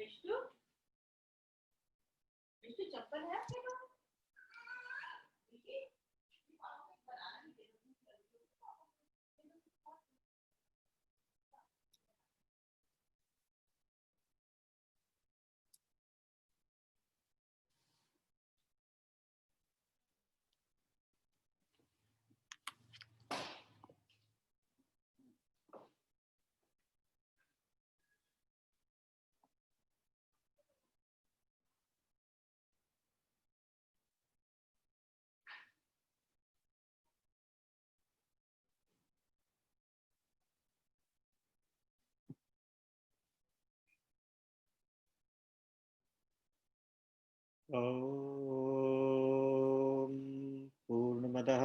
विष्णु विष्णु चप्पल है आपके पास? ॐ पूर्णमदः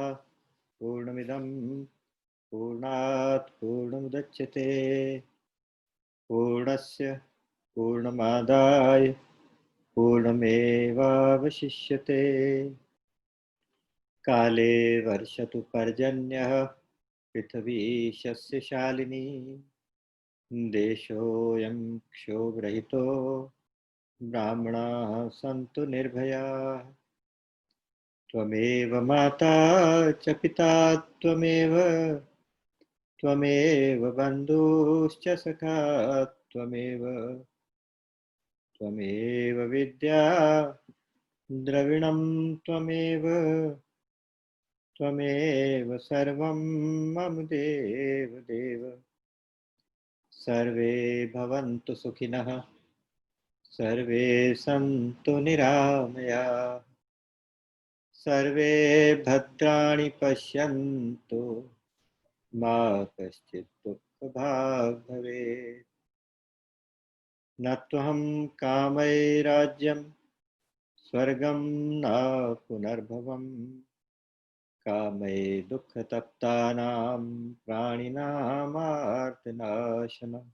पूर्णमिदं पूर्णात् पूर्णमुदच्यते पूर्णस्य पूर्णमादाय पूर्णमेवावशिष्यते काले वर्षतु पर्जन्यः पृथिवी शस्यशालिनी देशोऽयं क्षोभरहितो ब्राह्मणाः सन्तु निर्भयाः त्वमेव माता च पिता त्वमेव बन्धुश्च सखा त्वमेव विद्या द्रविणं त्वमेव सर्वं मम देव सर्वे भवन्तु सुखिनः सर्वे सन्तु निरामयाः सर्वे भद्राणि पश्यन्तु मा कश्चित् दुःखभाग् भवेत् न त्वहं कामये राज्यं स्वर्गं न पुनर्भवम् कामये दुःखतप्तानां प्राणिनामार्तनाशनम्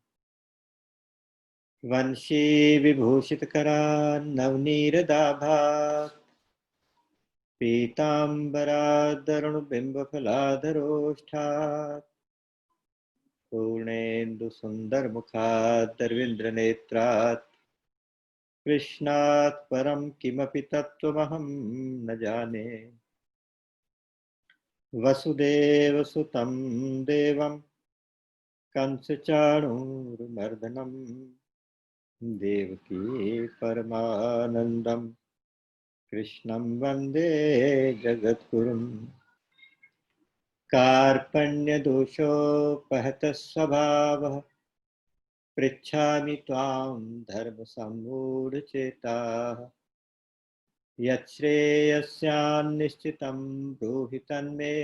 वंशी विभूषितकरान्नवनीरदाभात् पीताम्बरादरुणबिम्बफलाधरोष्ठात् पूर्णेन्दुसुन्दरमुखादरविन्द्रनेत्रात् कृष्णात् परं किमपि तत्त्वमहं न जाने वसुदेवसुतं देवं कंसचाणूरमर्दनं देवकी परमानन्दं कृष्णं वन्दे जगद्गुरुम् कार्पण्यदोषोपहतः स्वभावः पृच्छामि त्वां धर्मसम्मूढचेताः यच्छ्रेयस्यान्निश्चितं ब्रूहि तन्मे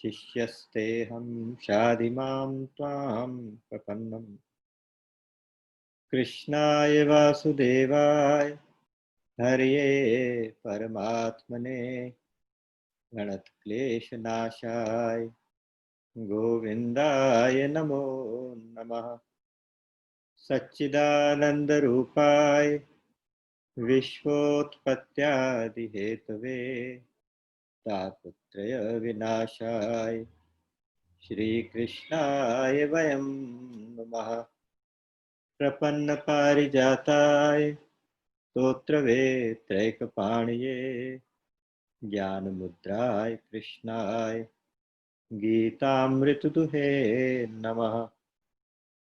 शिष्यस्तेऽहं शाधि मां त्वां प्रपन्नम् कृष्णाय वासुदेवाय हरये परमात्मने गणतक्लेशनाशाय गोविन्दाय नमो नमः सच्चिदानन्दरूपाय विश्वोत्पत्त्यादिहेतवे तापत्रय विनाशाय श्रीकृष्णाय वयं नमः प्रपन्नपारिजाताय स्तोत्रवेत्रैकपाणिये ज्ञानमुद्राय कृष्णाय गीतामृतदुहे नमः।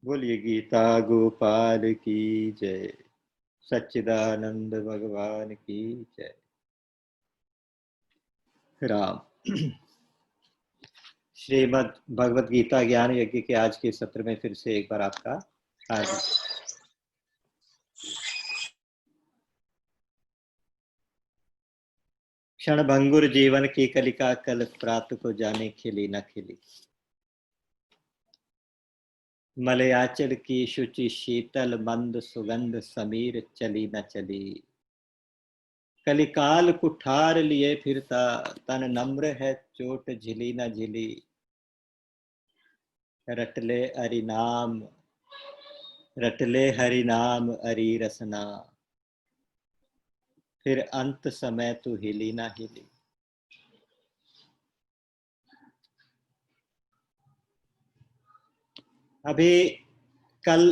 बोलिए गीता गोपाल की जय, सच्चिदानंद भगवान की जय। राम। श्रीमद् भगवत गीता ज्ञान यज्ञ के आज के सत्र में फिर से एक बार आपका हार्दिक क्षण भंगुर जीवन की कलिका कल प्रात को जाने खिली न खिली मलयाचल की शुचि शीतल मंद सुगंध समीर चली न चली कलिकाल कुठार लिए फिरता तन नम्र है चोट झिली न झिली रटले हरि नाम अरी रसना फिर अंत समय तू हिली ना हिली। अभी कल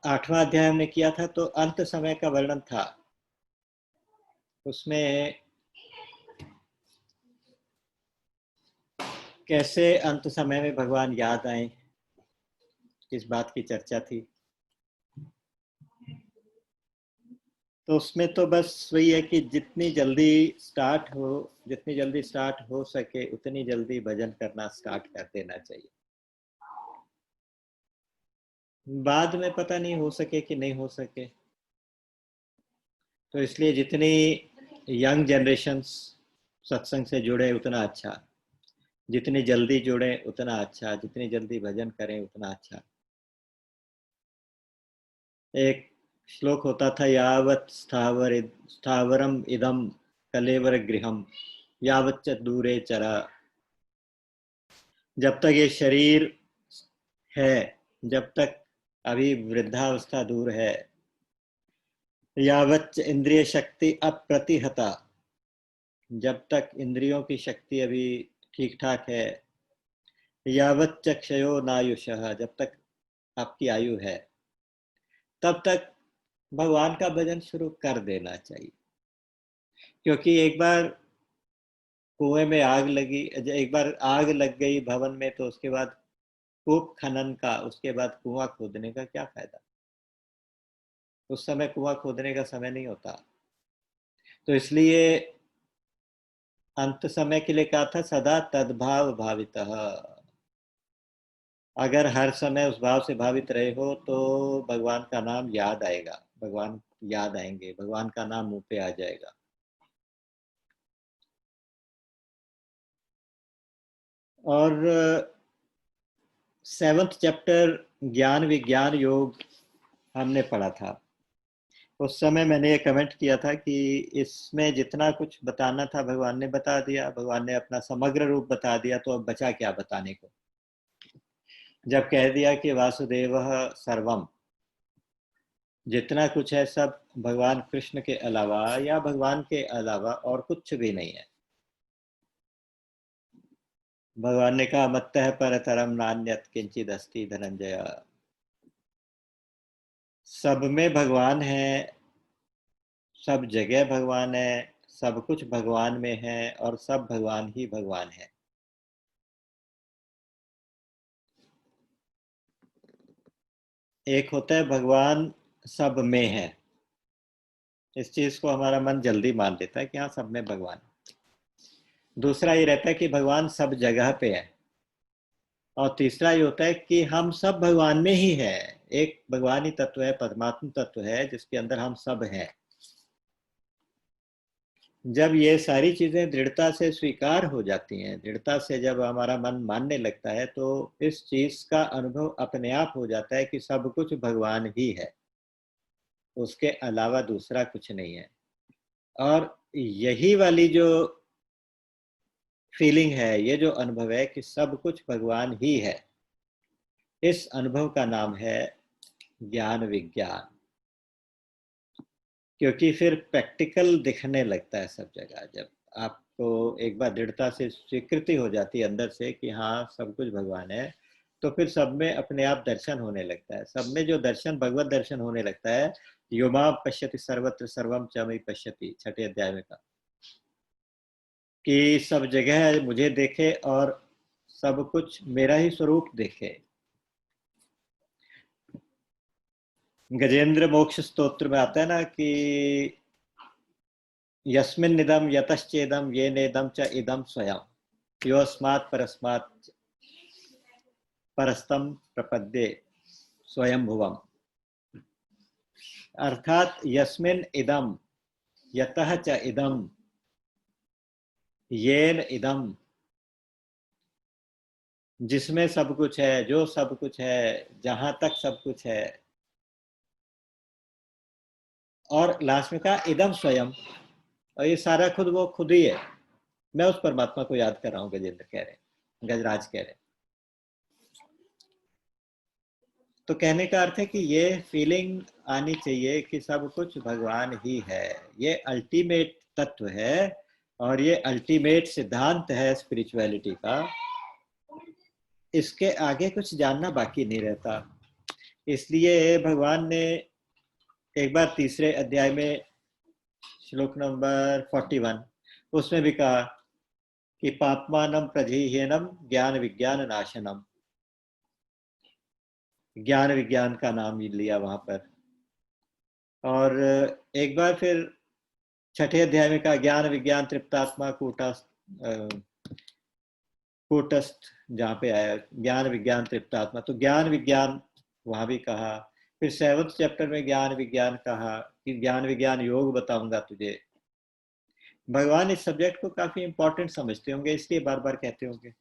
8वां अध्याय हमने किया था, तो अंत समय का वर्णन था। उसमें कैसे अंत समय में भगवान याद आए, इस बात की चर्चा थी। तो उसमें तो बस वही है कि जितनी जल्दी स्टार्ट हो सके उतनी जल्दी भजन करना स्टार्ट कर देना चाहिए। बाद में पता नहीं हो सके कि नहीं हो सके, तो इसलिए जितनी यंग जनरेशन्स सत्संग से जुड़े उतना अच्छा, जितनी जल्दी जुड़े उतना अच्छा, जितनी जल्दी भजन करें उतना अच्छा। एक श्लोक होता था, यावत स्थावरम इदम कलेवर गृहम यावच्च दूरे चरा। जब तक ये शरीर है, जब तक अभी वृद्धावस्था दूर है, यावच्च इंद्रिय शक्ति अप्रतिहता, जब तक इंद्रियों की शक्ति अभी ठीक ठाक है, यावच्च क्षयो नायुषः, जब तक आपकी आयु है, तब तक भगवान का भजन शुरू कर देना चाहिए। क्योंकि एक बार कुएं में आग लगी, एक बार आग लग गई भवन में, तो उसके बाद कूप खनन का, उसके बाद कुआं खोदने का क्या फायदा। उस समय कुआं खोदने का समय नहीं होता। तो इसलिए अंत समय के लिए कहा था, सदा तद्भाव भावितः। अगर हर समय उस भाव से भावित रहे हो तो भगवान का नाम याद आएगा, भगवान याद आएंगे, भगवान का नाम मुंह पे आ जाएगा। और 7th चैप्टर ज्ञान विज्ञान योग हमने पढ़ा था। उस समय मैंने ये कमेंट किया था कि इसमें जितना कुछ बताना था भगवान ने बता दिया, भगवान ने अपना समग्र रूप बता दिया, तो अब बचा क्या बताने को। जब कह दिया कि वासुदेवः सर्वम, जितना कुछ है सब भगवान कृष्ण के अलावा या भगवान के अलावा और कुछ भी नहीं है। भगवान ने कहा, मत्तः परतरम नान्यत् किंचिद अस्ति धनंजय। सब में भगवान है, सब जगह भगवान है, सब कुछ भगवान में है, और सब भगवान ही भगवान है। एक होता है भगवान सब में है, इस चीज को हमारा मन जल्दी मान लेता है कि हाँ सब में भगवान है। दूसरा ये रहता है कि भगवान सब जगह पे है, और तीसरा ये होता है कि हम सब भगवान में ही है। एक भगवान ही तत्व है, परमात्मा तत्व है, जिसके अंदर हम सब हैं। जब ये सारी चीजें दृढ़ता से स्वीकार हो जाती हैं, दृढ़ता से जब हमारा मन मानने लगता है, तो इस चीज का अनुभव अपने आप हो जाता है कि सब कुछ भगवान ही है, उसके अलावा दूसरा कुछ नहीं है। और यही वाली जो फीलिंग है, ये जो अनुभव है कि सब कुछ भगवान ही है, इस अनुभव का नाम है ज्ञान विज्ञान। क्योंकि फिर प्रैक्टिकल दिखने लगता है सब जगह। जब आपको एक बार दृढ़ता से स्वीकृति हो जाती है अंदर से कि हाँ सब कुछ भगवान है, तो फिर सब में अपने आप दर्शन होने लगता है। सब में जो दर्शन, भगवत दर्शन होने लगता है। योमा पश्यति सर्वत्र सर्वम च मयि पश्यति, 6ठे अध्याय में कहा कि सब जगह मुझे देखे और सब कुछ मेरा ही स्वरूप देखे। गजेंद्र मोक्ष स्तोत्र में आता है ना कि यस्मिन्निदं यतश्चेदं येनेदं च इदं स्वयं योऽस्मात् परस्मात् परस्तं प्रपद्ये स्वयं भुवम। अर्थात यस्मिन् इदं यतः च इदं येन इदं, जिसमें सब कुछ है, जो सब कुछ है, जहां तक सब कुछ है, और लास्ट में कहा इदम स्वयं, और ये सारा खुद वो खुद ही है। मैं उस परमात्मा को याद कर रहा हूँ, गजेंद्र कह रहे, गजराज कह रहे। तो कहने का अर्थ है कि ये फीलिंग आनी चाहिए कि सब कुछ भगवान ही है। ये अल्टीमेट तत्व है और ये अल्टीमेट सिद्धांत है स्पिरिचुअलिटी का। इसके आगे कुछ जानना बाकी नहीं रहता। इसलिए भगवान ने एक बार तीसरे अध्याय में श्लोक नंबर 41 उसमें भी कहा कि पापमानम प्रजिह्यनम ज्ञान विज्ञान नाशनम, ज्ञान विज्ञान का नाम लिया वहां पर। और एक बार फिर छठे अध्याय में कहा ज्ञान विज्ञान तृप्तात्मा कूटस्थ, जहाँ पे आया ज्ञान विज्ञान तृप्तात्मा, तो ज्ञान विज्ञान वहां भी कहा। फिर 7th चैप्टर में ज्ञान विज्ञान कहा कि ज्ञान विज्ञान योग बताऊंगा तुझे। भगवान इस सब्जेक्ट को काफी इंपॉर्टेंट समझते होंगे, इसलिए बार बार कहते होंगे।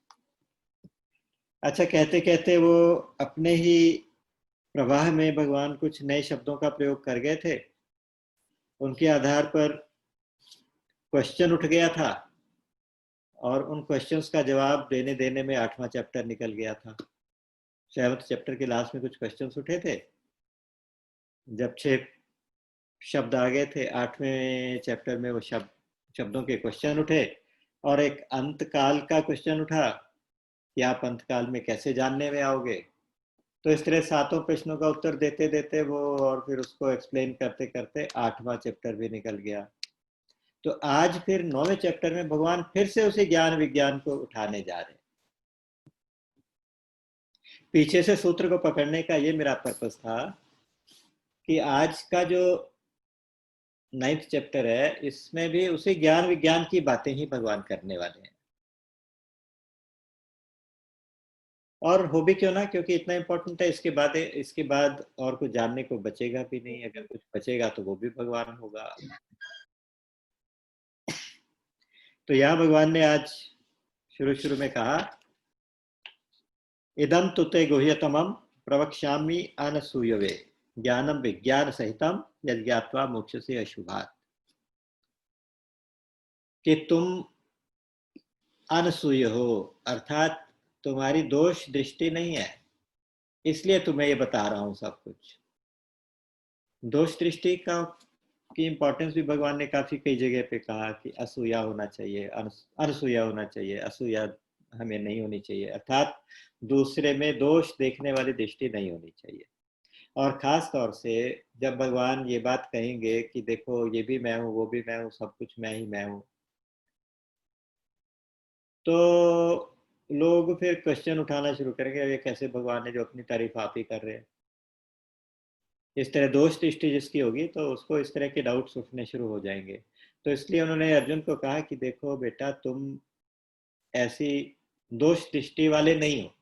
अच्छा, कहते कहते वो अपने ही प्रवाह में भगवान कुछ नए शब्दों का प्रयोग कर गए थे, उनके आधार पर क्वेश्चन उठ गया था और उन क्वेश्चंस का जवाब देने देने में 8वां चैप्टर निकल गया था। 7th चैप्टर के लास्ट में कुछ क्वेश्चंस उठे थे, जब 6 शब्द आ गए थे 8वें चैप्टर में, वो शब्दों के क्वेश्चन उठे और एक अंतकाल का क्वेश्चन उठा कि आप अंतकाल में कैसे जानने में आओगे। तो इस तरह 7 प्रश्नों का उत्तर देते देते वो और फिर उसको एक्सप्लेन करते करते 8वां चैप्टर भी निकल गया। तो आज फिर 9वें चैप्टर में भगवान फिर से उसे ज्ञान विज्ञान को उठाने जा रहे हैं। पीछे से सूत्र को पकड़ने का ये मेरा पर्पस था कि आज का जो 9th चैप्टर है इसमें भी उसे ज्ञान विज्ञान की बातें ही भगवान करने वाले हैं। और हो भी क्यों ना, क्योंकि इतना इंपॉर्टेंट है। इसके बाद और कुछ जानने को बचेगा भी नहीं। अगर कुछ बचेगा तो वो भी भगवान होगा। तो यहाँ भगवान ने आज शुरू शुरू में कहा इदम तुते गुह्यतमम प्रवक्ष्यामि अनसूयवे ज्ञानम विज्ञान सहितम यज्ञात्वा मोक्ष से अशुभात, कि तुम अनसूय हो, अर्थात तुम्हारी दोष दृष्टि नहीं है, इसलिए तुम्हें ये बता रहा हूं सब कुछ। दोष दृष्टि का की इंपॉर्टेंस भी भगवान ने काफी कई जगह पे कहा कि असूया होना चाहिए, अनसूया होना चाहिए, असूया हमें नहीं होनी चाहिए, अर्थात दूसरे में दोष देखने वाली दृष्टि नहीं होनी चाहिए। और खास तौर से जब भगवान ये बात कहेंगे कि देखो ये भी मैं हूँ, वो भी मैं हूँ, सब कुछ मैं ही मैं हूँ, तो लोग फिर क्वेश्चन उठाना शुरू करेंगे, ये कैसे भगवान ने जो अपनी तारीफ आप ही कर रहे हैं। इस तरह दोष दृष्टि जिसकी होगी तो उसको इस तरह के डाउट्स उठने शुरू हो जाएंगे। तो इसलिए उन्होंने अर्जुन को कहा कि देखो बेटा, तुम ऐसी दोष दृष्टि वाले नहीं हो,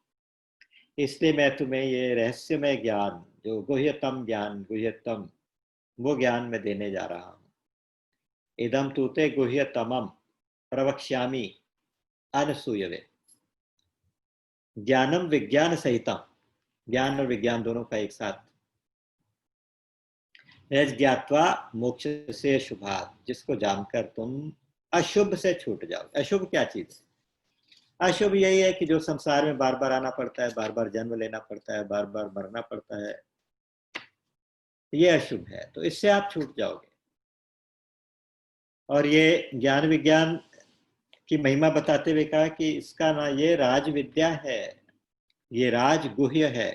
इसलिए मैं तुम्हें ये रहस्यमय ज्ञान, जो गुह्यतम ज्ञान, गुह्यतम वो ज्ञान मैं देने जा रहा हूँ। इदम तूते गुह्यतमम प्रवक्ष्यामि अनसूयवे ज्ञानम विज्ञान सहितम, ज्ञान और विज्ञान दोनों का एक साथ, ज्ञात्वा मोक्ष से शुभात, जिसको जानकर तुम अशुभ से छूट जाओ। अशुभ क्या चीज है? अशुभ यही है कि जो संसार में बार बार आना पड़ता है, बार बार जन्म लेना पड़ता है, बार बार मरना पड़ता है, ये अशुभ है। तो इससे आप छूट जाओगे। और ये ज्ञान विज्ञान की महिमा बताते हुए कहा कि इसका ना ये राज विद्या है, ये राजगुह्य है।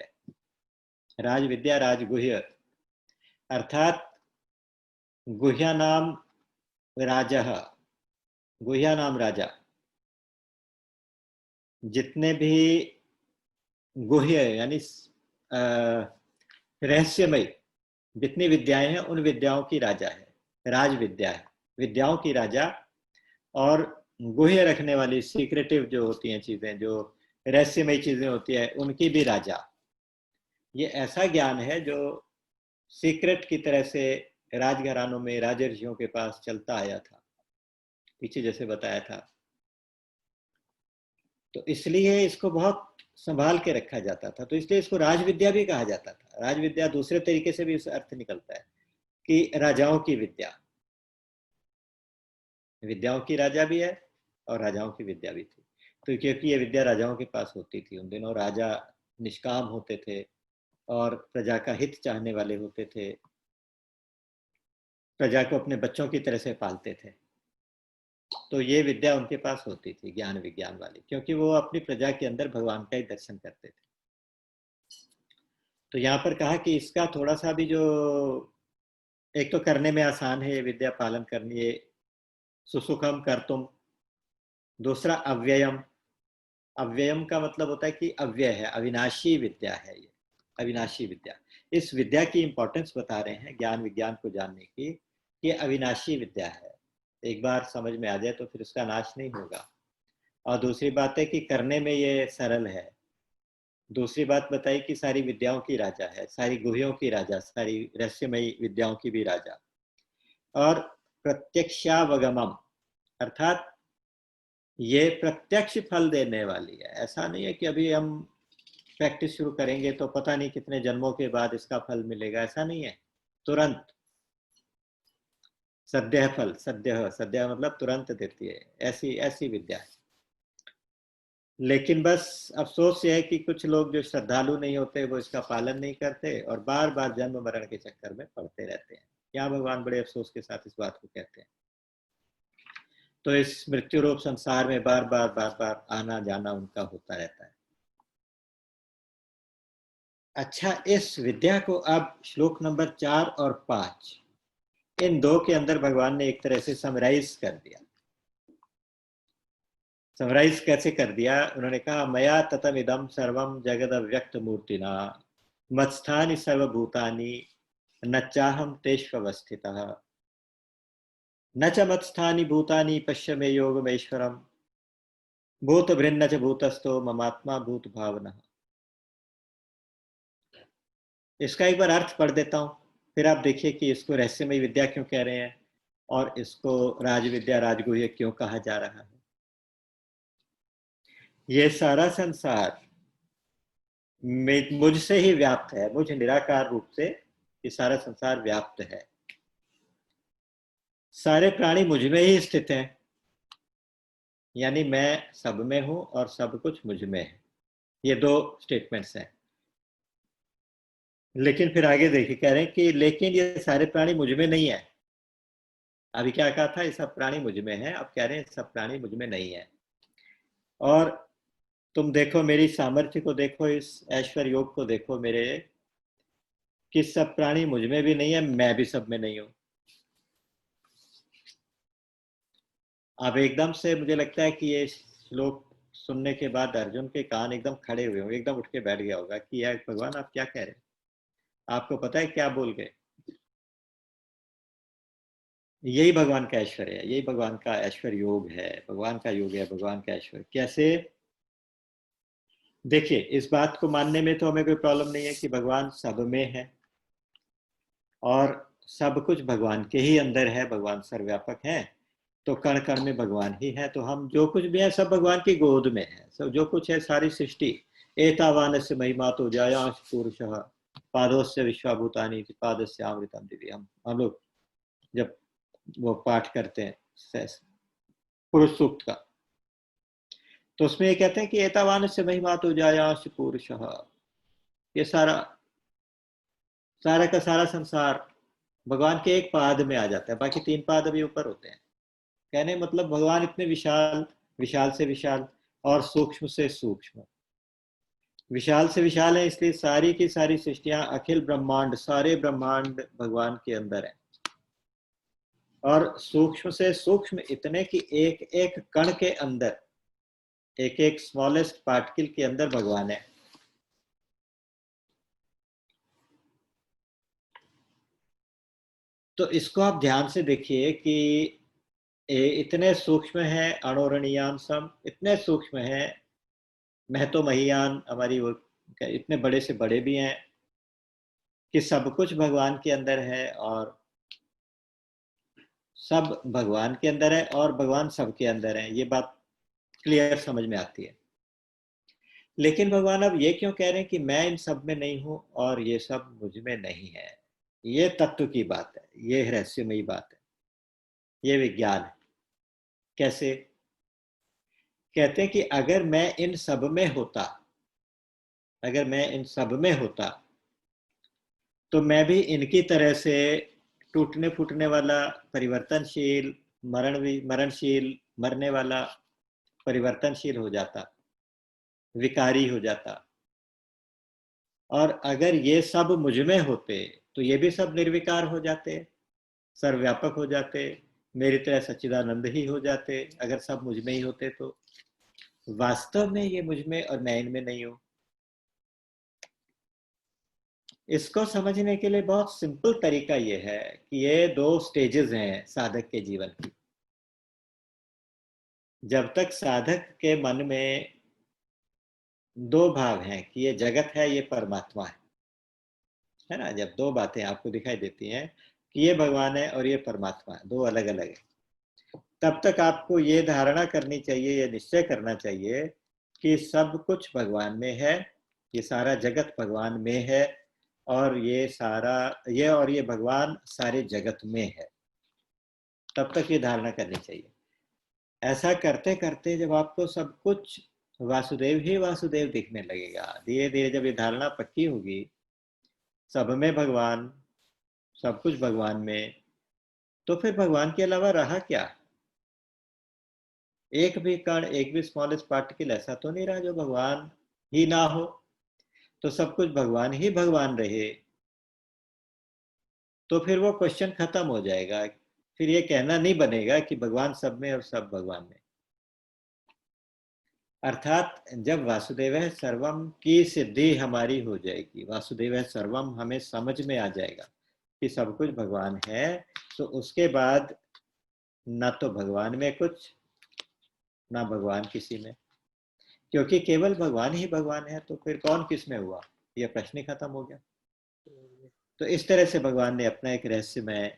राज विद्या राजगुह्य, अर्थात गुह्या नाम राजः, गुह्या नाम राजा। जितने भी गुह्य यानी रहस्यमय जितनी विद्याएं हैं उन विद्याओं की राजा है, राज विद्या है, विद्याओं की राजा। और गुह्य रखने वाली सीक्रेटिव जो होती हैं चीजें, जो रहस्यमय चीजें होती है, उनकी भी राजा। ये ऐसा ज्ञान है जो सीक्रेट की तरह से राजघरानों में राजर्षियों के पास चलता आया था, पीछे जैसे बताया था। तो इसलिए इसको बहुत संभाल के रखा जाता था, तो इसलिए इसको राजविद्या भी कहा जाता था। राजविद्या दूसरे तरीके से भी इस अर्थ निकलता है कि राजाओं की विद्या, विद्याओं की राजा भी है और राजाओं की विद्या भी थी। तो क्योंकि ये विद्या राजाओं के पास होती थी, उन दिनों राजा निष्काम होते थे और प्रजा का हित चाहने वाले होते थे, प्रजा को अपने बच्चों की तरह से पालते थे। तो ये विद्या उनके पास होती थी, ज्ञान विज्ञान वाली, क्योंकि वो अपनी प्रजा के अंदर भगवान का ही दर्शन करते थे। तो यहाँ पर कहा कि इसका थोड़ा सा भी जो, एक तो करने में आसान है ये विद्या पालन करनी है, सुसुखम कर तुम। दूसरा अव्ययम, अव्ययम का मतलब होता है कि अव्यय है, अविनाशी विद्या है ये, अविनाशी विद्या। इस विद्या की इंपॉर्टेंस बता रहे हैं ज्ञान विज्ञान को जानने की, ये अविनाशी विद्या है, एक बार समझ में आ जाए तो फिर उसका नाश नहीं होगा। और दूसरी बात है कि करने में ये सरल है। दूसरी बात बताई कि सारी विद्याओं की राजा है, सारी गुह्यों की राजा, सारी रहस्यमयी विद्याओं की भी राजा। और प्रत्यक्षावगमम, अर्थात ये प्रत्यक्ष फल देने वाली है। ऐसा नहीं है कि अभी हम प्रैक्टिस शुरू करेंगे तो पता नहीं कितने जन्मों के बाद इसका फल मिलेगा, ऐसा नहीं है। तुरंत सद्य फल, सद्य, सद्य मतलब तुरंत देती है, ऐसी ऐसी विद्या है। लेकिन बस अफसोस ये है कि कुछ लोग जो श्रद्धालु नहीं होते वो इसका पालन नहीं करते और बार बार जन्म मरण के चक्कर में पड़ते रहते हैं। यहाँ भगवान बड़े अफसोस के साथ इस बात को कहते हैं। तो इस मृत्यु रूप संसार में बार बार आना जाना उनका होता रहता है। अच्छा, इस विद्या को अब श्लोक नंबर 4 और 5, इन दो के अंदर भगवान ने एक तरह से समराइज कर दिया। समराइज कैसे कर दिया? उन्होंने कहा, मया ततम इदम सर्वम जगद अव्यक्त मूर्तिना मत्स्थानि सर्वभूतानि न चाहम तेष्वस्थितः न च मत्स्थानि भूतानि पश्य मे योगमेश्वरम भूत भृन्न च भूतस्थो ममात्मा भूत भावना। इसका एक बार अर्थ पढ़ देता हूं, फिर आप देखिए कि इसको रहस्यमय विद्या क्यों कह रहे हैं और इसको राजविद्या राजगुह्य क्यों कहा जा रहा है। ये सारा संसार मुझसे ही व्याप्त है, मुझ निराकार रूप से ये सारा संसार व्याप्त है। सारे प्राणी मुझ में ही स्थित हैं, यानी मैं सब में हूं और सब कुछ मुझ में है। ये दो स्टेटमेंट्स हैं। लेकिन फिर आगे देखिए, कह रहे हैं कि लेकिन ये सारे प्राणी मुझ में नहीं है। अभी क्या कहा था, ये सब प्राणी मुझ में है, अब कह रहे हैं सब प्राणी मुझ में नहीं है। और तुम देखो मेरी सामर्थ्य को देखो, इस ऐश्वर्य योग को देखो मेरे, कि सब प्राणी मुझ में भी नहीं है, मैं भी सब में नहीं हूं। अब एकदम से मुझे लगता है कि ये श्लोक सुनने के बाद अर्जुन के कान एकदम खड़े हुए होंगे, एकदम उठ के बैठ गया होगा कि यार भगवान आप क्या कह रहे हैं, आपको पता है क्या बोल गए। यही भगवान का ऐश्वर्य है, यही भगवान का ऐश्वर्य योग है, भगवान का योग है, भगवान का ऐश्वर्य। कैसे? देखिए, इस बात को मानने में तो हमें कोई प्रॉब्लम नहीं है कि भगवान सब में है और सब कुछ भगवान के ही अंदर है, भगवान सर्वव्यापक है, तो कण कण में भगवान ही है। तो हम जो कुछ भी है सब भगवान की गोद में है, सब जो कुछ है सारी सृष्टि। एतावान से महिमा तो जायांश पुरुष पादोस्य विश्वाभूतानि पादस्य अमृतम दिव्य। हम लोग जब वो पाठ करते हैं पुरुष सूक्त का, तो उसमें ये कहते हैं कि एतावान से महिमा तो जायांश पुरुष, ये सारा सारा का सारा संसार भगवान के एक पाद में आ जाता है, बाकी तीन पाद अभी ऊपर होते हैं। कहने मतलब भगवान इतने विशाल, विशाल से विशाल और सूक्ष्म से सूक्ष्म। विशाल से विशाल है इसलिए सारी की सारी सृष्टियां, अखिल ब्रह्मांड, सारे ब्रह्मांड भगवान के अंदर है। और सूक्ष्म से सूक्ष्म इतने कि एक एक कण के अंदर, एक एक स्मॉलेस्ट पार्टिकल के अंदर भगवान है। तो इसको आप ध्यान से देखिए कि इतने सूक्ष्म है, अणोरणीयान सब इतने सूक्ष्म है, महतो महियान हमारी वो इतने बड़े से बड़े भी हैं कि सब कुछ भगवान के अंदर है और सब भगवान के अंदर है और भगवान सबके अंदर है। ये बात क्लियर समझ में आती है। लेकिन भगवान अब ये क्यों कह रहे हैं कि मैं इन सब में नहीं हूं और ये सब मुझ में नहीं है? ये तत्व की बात है, ये रहस्यमयी बात है, ये विज्ञान है। कैसे? कहते हैं कि अगर मैं इन सब में होता, अगर मैं इन सब में होता तो मैं भी इनकी तरह से टूटने फूटने वाला, परिवर्तनशील, मरणशील, मरने वाला, परिवर्तनशील हो जाता, विकारी हो जाता। और अगर ये सब मुझ में होते तो ये भी सब निर्विकार हो जाते, सर्वव्यापक हो जाते, मेरी तरह सच्चिदानंद ही हो जाते। अगर सब मुझ में ही होते तो वास्तव में ये मुझ में और मैं इनमें नहीं हूं। इसको समझने के लिए बहुत सिंपल तरीका ये है कि ये दो स्टेजेस हैं साधक के जीवन की। जब तक साधक के मन में दो भाव हैं कि ये जगत है, ये परमात्मा है ना, जब दो बातें आपको दिखाई देती हैं कि ये भगवान है और ये परमात्मा है, दो अलग अलग है, तब तक आपको ये धारणा करनी चाहिए, ये निश्चय करना चाहिए कि सब कुछ भगवान में है, ये सारा जगत भगवान में है, और ये भगवान सारे जगत में है। तब तक ये धारणा करनी चाहिए। ऐसा करते करते जब आपको सब कुछ वासुदेव ही वासुदेव दिखने लगेगा, धीरे धीरे जब ये धारणा पक्की होगी सब में भगवान, सब कुछ भगवान में, तो फिर भगवान के अलावा रहा क्या? एक भी कण, एक भी स्मॉलेस्ट पार्टिकल ऐसा तो नहीं रहा जो भगवान ही ना हो। तो सब कुछ भगवान ही भगवान रहे तो फिर वो क्वेश्चन खत्म हो जाएगा। फिर ये कहना नहीं बनेगा कि भगवान सब में और सब भगवान में। अर्थात जब वासुदेव है सर्वम की सिद्धि हमारी हो जाएगी, वासुदेव है सर्वम हमें समझ में आ जाएगा कि सब कुछ भगवान है, तो उसके बाद ना तो भगवान में कुछ, ना भगवान किसी में, क्योंकि केवल भगवान ही भगवान है, तो फिर कौन किस में हुआ, यह प्रश्न ही खत्म हो गया। तो इस तरह से भगवान ने अपना एक रहस्यमय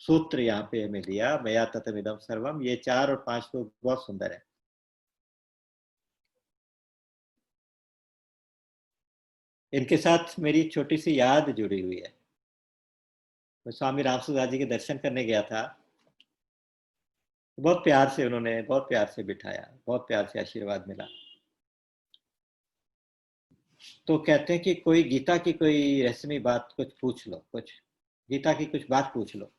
सूत्र यहाँ पे हमें दिया, मया ततमिदं सर्वम। ये 4 और 5 तो बहुत सुंदर है। इनके साथ मेरी छोटी सी याद जुड़ी हुई है। मैं स्वामी रामसुदास जी के दर्शन करने गया था, बहुत प्यार से उन्होंने बहुत प्यार से बिठाया, बहुत प्यार से आशीर्वाद मिला। तो कहते हैं कि कोई गीता की कोई रहस्यमय बात कुछ पूछ लो, कुछ गीता की कुछ बात पूछ लो।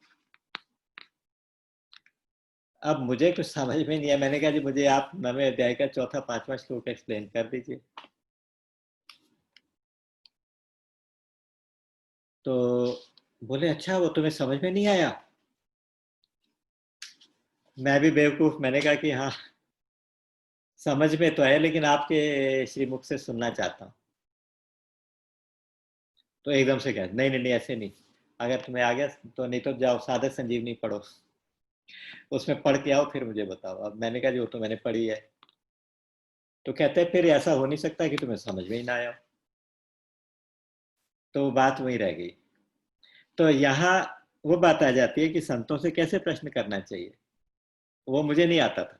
अब मुझे कुछ समझ में नहीं है, मैंने कहा जी मुझे आप 9वें अध्याय का 4था 5वां श्लोक एक्सप्लेन कर दीजिए। तो बोले अच्छा वो तुम्हें समझ में नहीं आया? मैं भी बेवकूफ, मैंने कहा कि हाँ समझ में तो है, लेकिन आपके श्रीमुख से सुनना चाहता हूँ। तो एकदम से कहा नहीं नहीं नहीं ऐसे नहीं, अगर तुम्हें आ गया तो नहीं तो जाओ साधक संजीवनी पढ़ो, उसमें पढ़ के आओ फिर मुझे बताओ। अब मैंने कहा जो तो मैंने पढ़ी है। तो कहते हैं फिर ऐसा हो नहीं सकता कि तुम्हें समझ में ही ना आया। तो बात वहीं रह गई। तो यहाँ वो बात आ जाती है कि संतों से कैसे प्रश्न करना चाहिए, वो मुझे नहीं आता था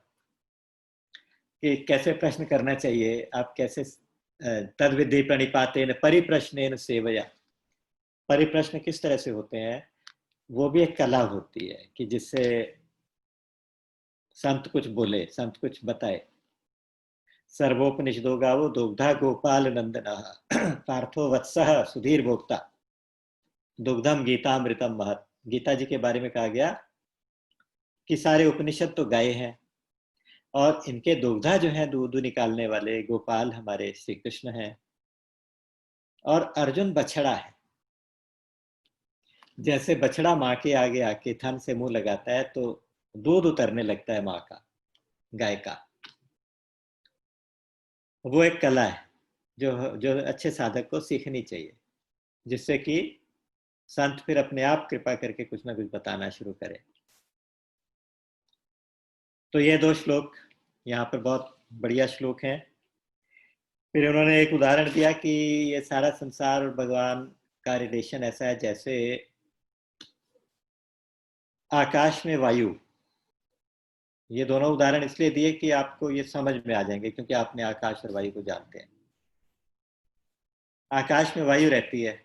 कि कैसे प्रश्न करना चाहिए। आप कैसे तद विधि प्रणिपातेन परिप्रश्नेन सेवया, परिप्रश्न किस तरह से होते हैं, वो भी एक कला होती है कि जिससे संत कुछ बोले, संत कुछ बताए। सर्वोपनिषदो गावो दुग्धा गोपाल नंदन पार्थो वत्सः सुधीर भोक्ता दुग्धम गीतामृतम महत। गीता जी के बारे में कहा गया कि सारे उपनिषद तो गाय हैं और इनके दुग्धा जो है दूध निकालने वाले गोपाल हमारे श्री कृष्ण हैं, और अर्जुन बछड़ा है। जैसे बछड़ा माँ के आगे आके थन से मुंह लगाता है तो दूध उतरने लगता है माँ का, गाय का। वो एक कला है जो जो अच्छे साधक को सीखनी चाहिए, जिससे कि संत फिर अपने आप कृपा करके कुछ ना कुछ बताना शुरू करे। तो ये 2 श्लोक यहाँ पर बहुत बढ़िया श्लोक हैं। फिर उन्होंने एक उदाहरण दिया कि ये सारा संसार और भगवान का रिलेशन ऐसा है जैसे आकाश में वायु। ये दोनों उदाहरण इसलिए दिए कि आपको ये समझ में आ जाएंगे, क्योंकि आपने आकाश और वायु को जानते हैं। आकाश में वायु रहती है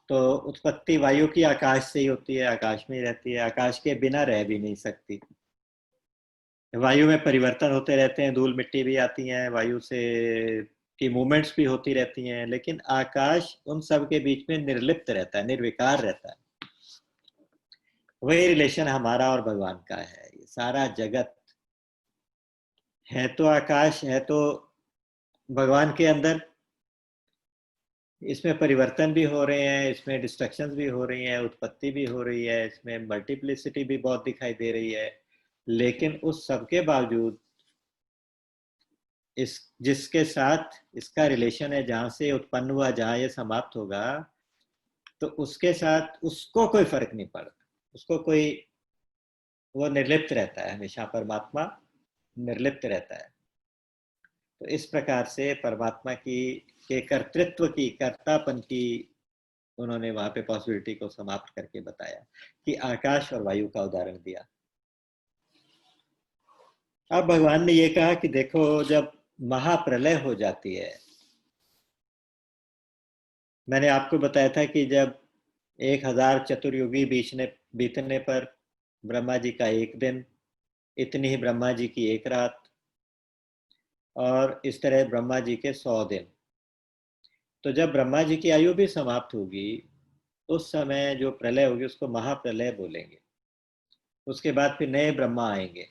तो उत्पत्ति वायु की आकाश से ही होती है, आकाश में ही रहती है, आकाश के बिना रह भी नहीं सकती। वायु में परिवर्तन होते रहते हैं, धूल मिट्टी भी आती हैं, वायु से की मूवमेंट्स भी होती रहती हैं, लेकिन आकाश उन सब के बीच में निर्लिप्त रहता है, निर्विकार रहता है। वही रिलेशन हमारा और भगवान का है। ये सारा जगत है तो आकाश, है तो भगवान के अंदर, इसमें परिवर्तन भी हो रहे हैं, इसमें डिस्ट्रक्शंस भी हो रही हैं, उत्पत्ति भी हो रही है, इसमें मल्टीप्लिसिटी भी बहुत दिखाई दे रही है, लेकिन उस सब के बावजूद इस जिसके साथ इसका रिलेशन है, जहां से उत्पन्न हुआ जहां ये समाप्त होगा, तो उसके साथ उसको कोई फर्क नहीं पड़ता, उसको कोई, वो निर्लिप्त रहता है हमेशा, परमात्मा निर्लिप्त रहता है। तो इस प्रकार से परमात्मा की के कर्तृत्व की, कर्तापन की उन्होंने वहां पे पॉसिबिलिटी को समाप्त करके बताया कि आकाश और वायु का उदाहरण दिया। अब भगवान ने ये कहा कि देखो, जब महाप्रलय हो जाती है, मैंने आपको बताया था कि जब 1000 चतुर्युगी बीतने पर ब्रह्मा जी का एक दिन, इतनी ही ब्रह्मा जी की एक रात, और इस तरह ब्रह्मा जी के 100 दिन। तो जब ब्रह्मा जी की आयु भी समाप्त होगी, उस समय जो प्रलय होगी उसको महाप्रलय बोलेंगे। उसके बाद फिर नए ब्रह्मा आएंगे।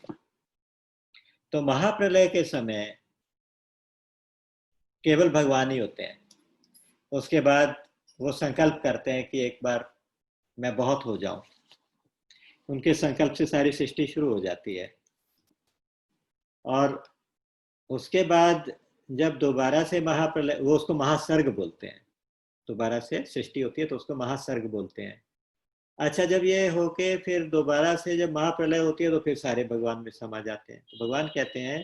तो महाप्रलय के समय केवल भगवान ही होते हैं। उसके बाद वो संकल्प करते हैं कि एक बार मैं बहुत हो जाऊं। उनके संकल्प से सारी सृष्टि शुरू हो जाती है, और उसके बाद जब दोबारा से महाप्रलय, वो उसको महासर्ग बोलते हैं, दोबारा से सृष्टि होती है तो उसको महासर्ग बोलते हैं। अच्छा, जब ये होके फिर दोबारा से जब महाप्रलय होती है तो फिर सारे भगवान में समा जाते हैं। तो भगवान कहते हैं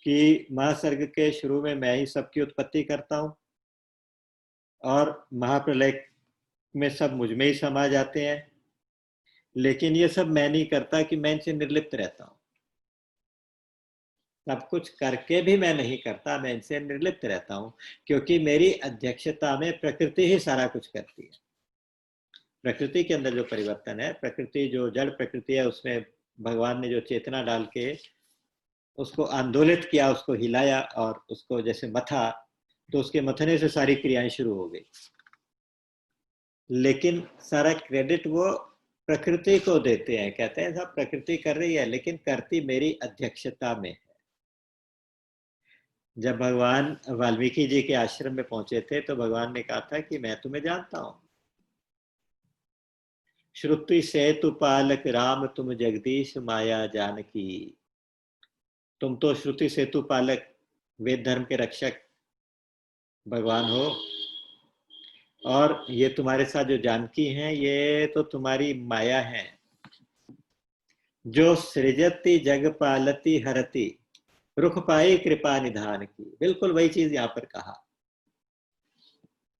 कि महासर्ग के शुरू में मैं ही सबकी उत्पत्ति करता हूँ, और महाप्रलय में सब मुझ में ही समा जाते हैं, लेकिन ये सब मैं नहीं करता कि मैं इनसे निर्लिप्त रहता हूँ। सब कुछ करके भी मैं नहीं करता, मैं इनसे निर्लिप्त रहता हूँ, क्योंकि मेरी अध्यक्षता में प्रकृति ही सारा कुछ करती है। प्रकृति के अंदर जो परिवर्तन है, प्रकृति जो जड़ प्रकृति है, उसमें भगवान ने जो चेतना डाल के उसको आंदोलित किया, उसको हिलाया और उसको जैसे मथा, तो उसके मथने से सारी क्रियाएं शुरू हो गई। लेकिन सारा क्रेडिट वो प्रकृति को देते हैं, कहते हैं सब प्रकृति कर रही है, लेकिन करती मेरी अध्यक्षता में है। जब भगवान वाल्मीकि जी के आश्रम में पहुंचे थे तो भगवान ने कहा था कि मैं तुम्हें जानता हूं, श्रुति सेतु पालक राम तुम जगदीश माया जानकी। तुम तो श्रुति सेतु पालक, वेद धर्म के रक्षक भगवान हो, और ये तुम्हारे साथ जो जानकी हैं, ये तो तुम्हारी माया है, जो सृजती जग पालती हरती, रुख पाई कृपा निधान की। बिल्कुल वही चीज यहाँ पर कहा।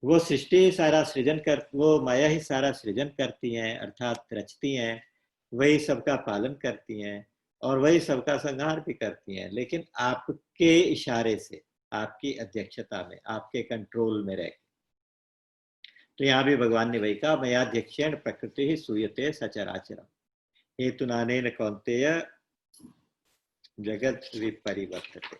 वो सृष्टि ही सारा सृजन कर, वो माया ही सारा सृजन करती हैं, अर्थात रचती हैं, वही सबका पालन करती हैं, और वही सबका संहार भी करती हैं, लेकिन आपके इशारे से, आपकी अध्यक्षता में, आपके कंट्रोल में रह। तो यहाँ भी भगवान ने वही कहा, मयाध्यक्षेण प्रकृति ही सूयते सचराचरम हेतु नानेन कौन्तेय जगत विपरिवर्तते।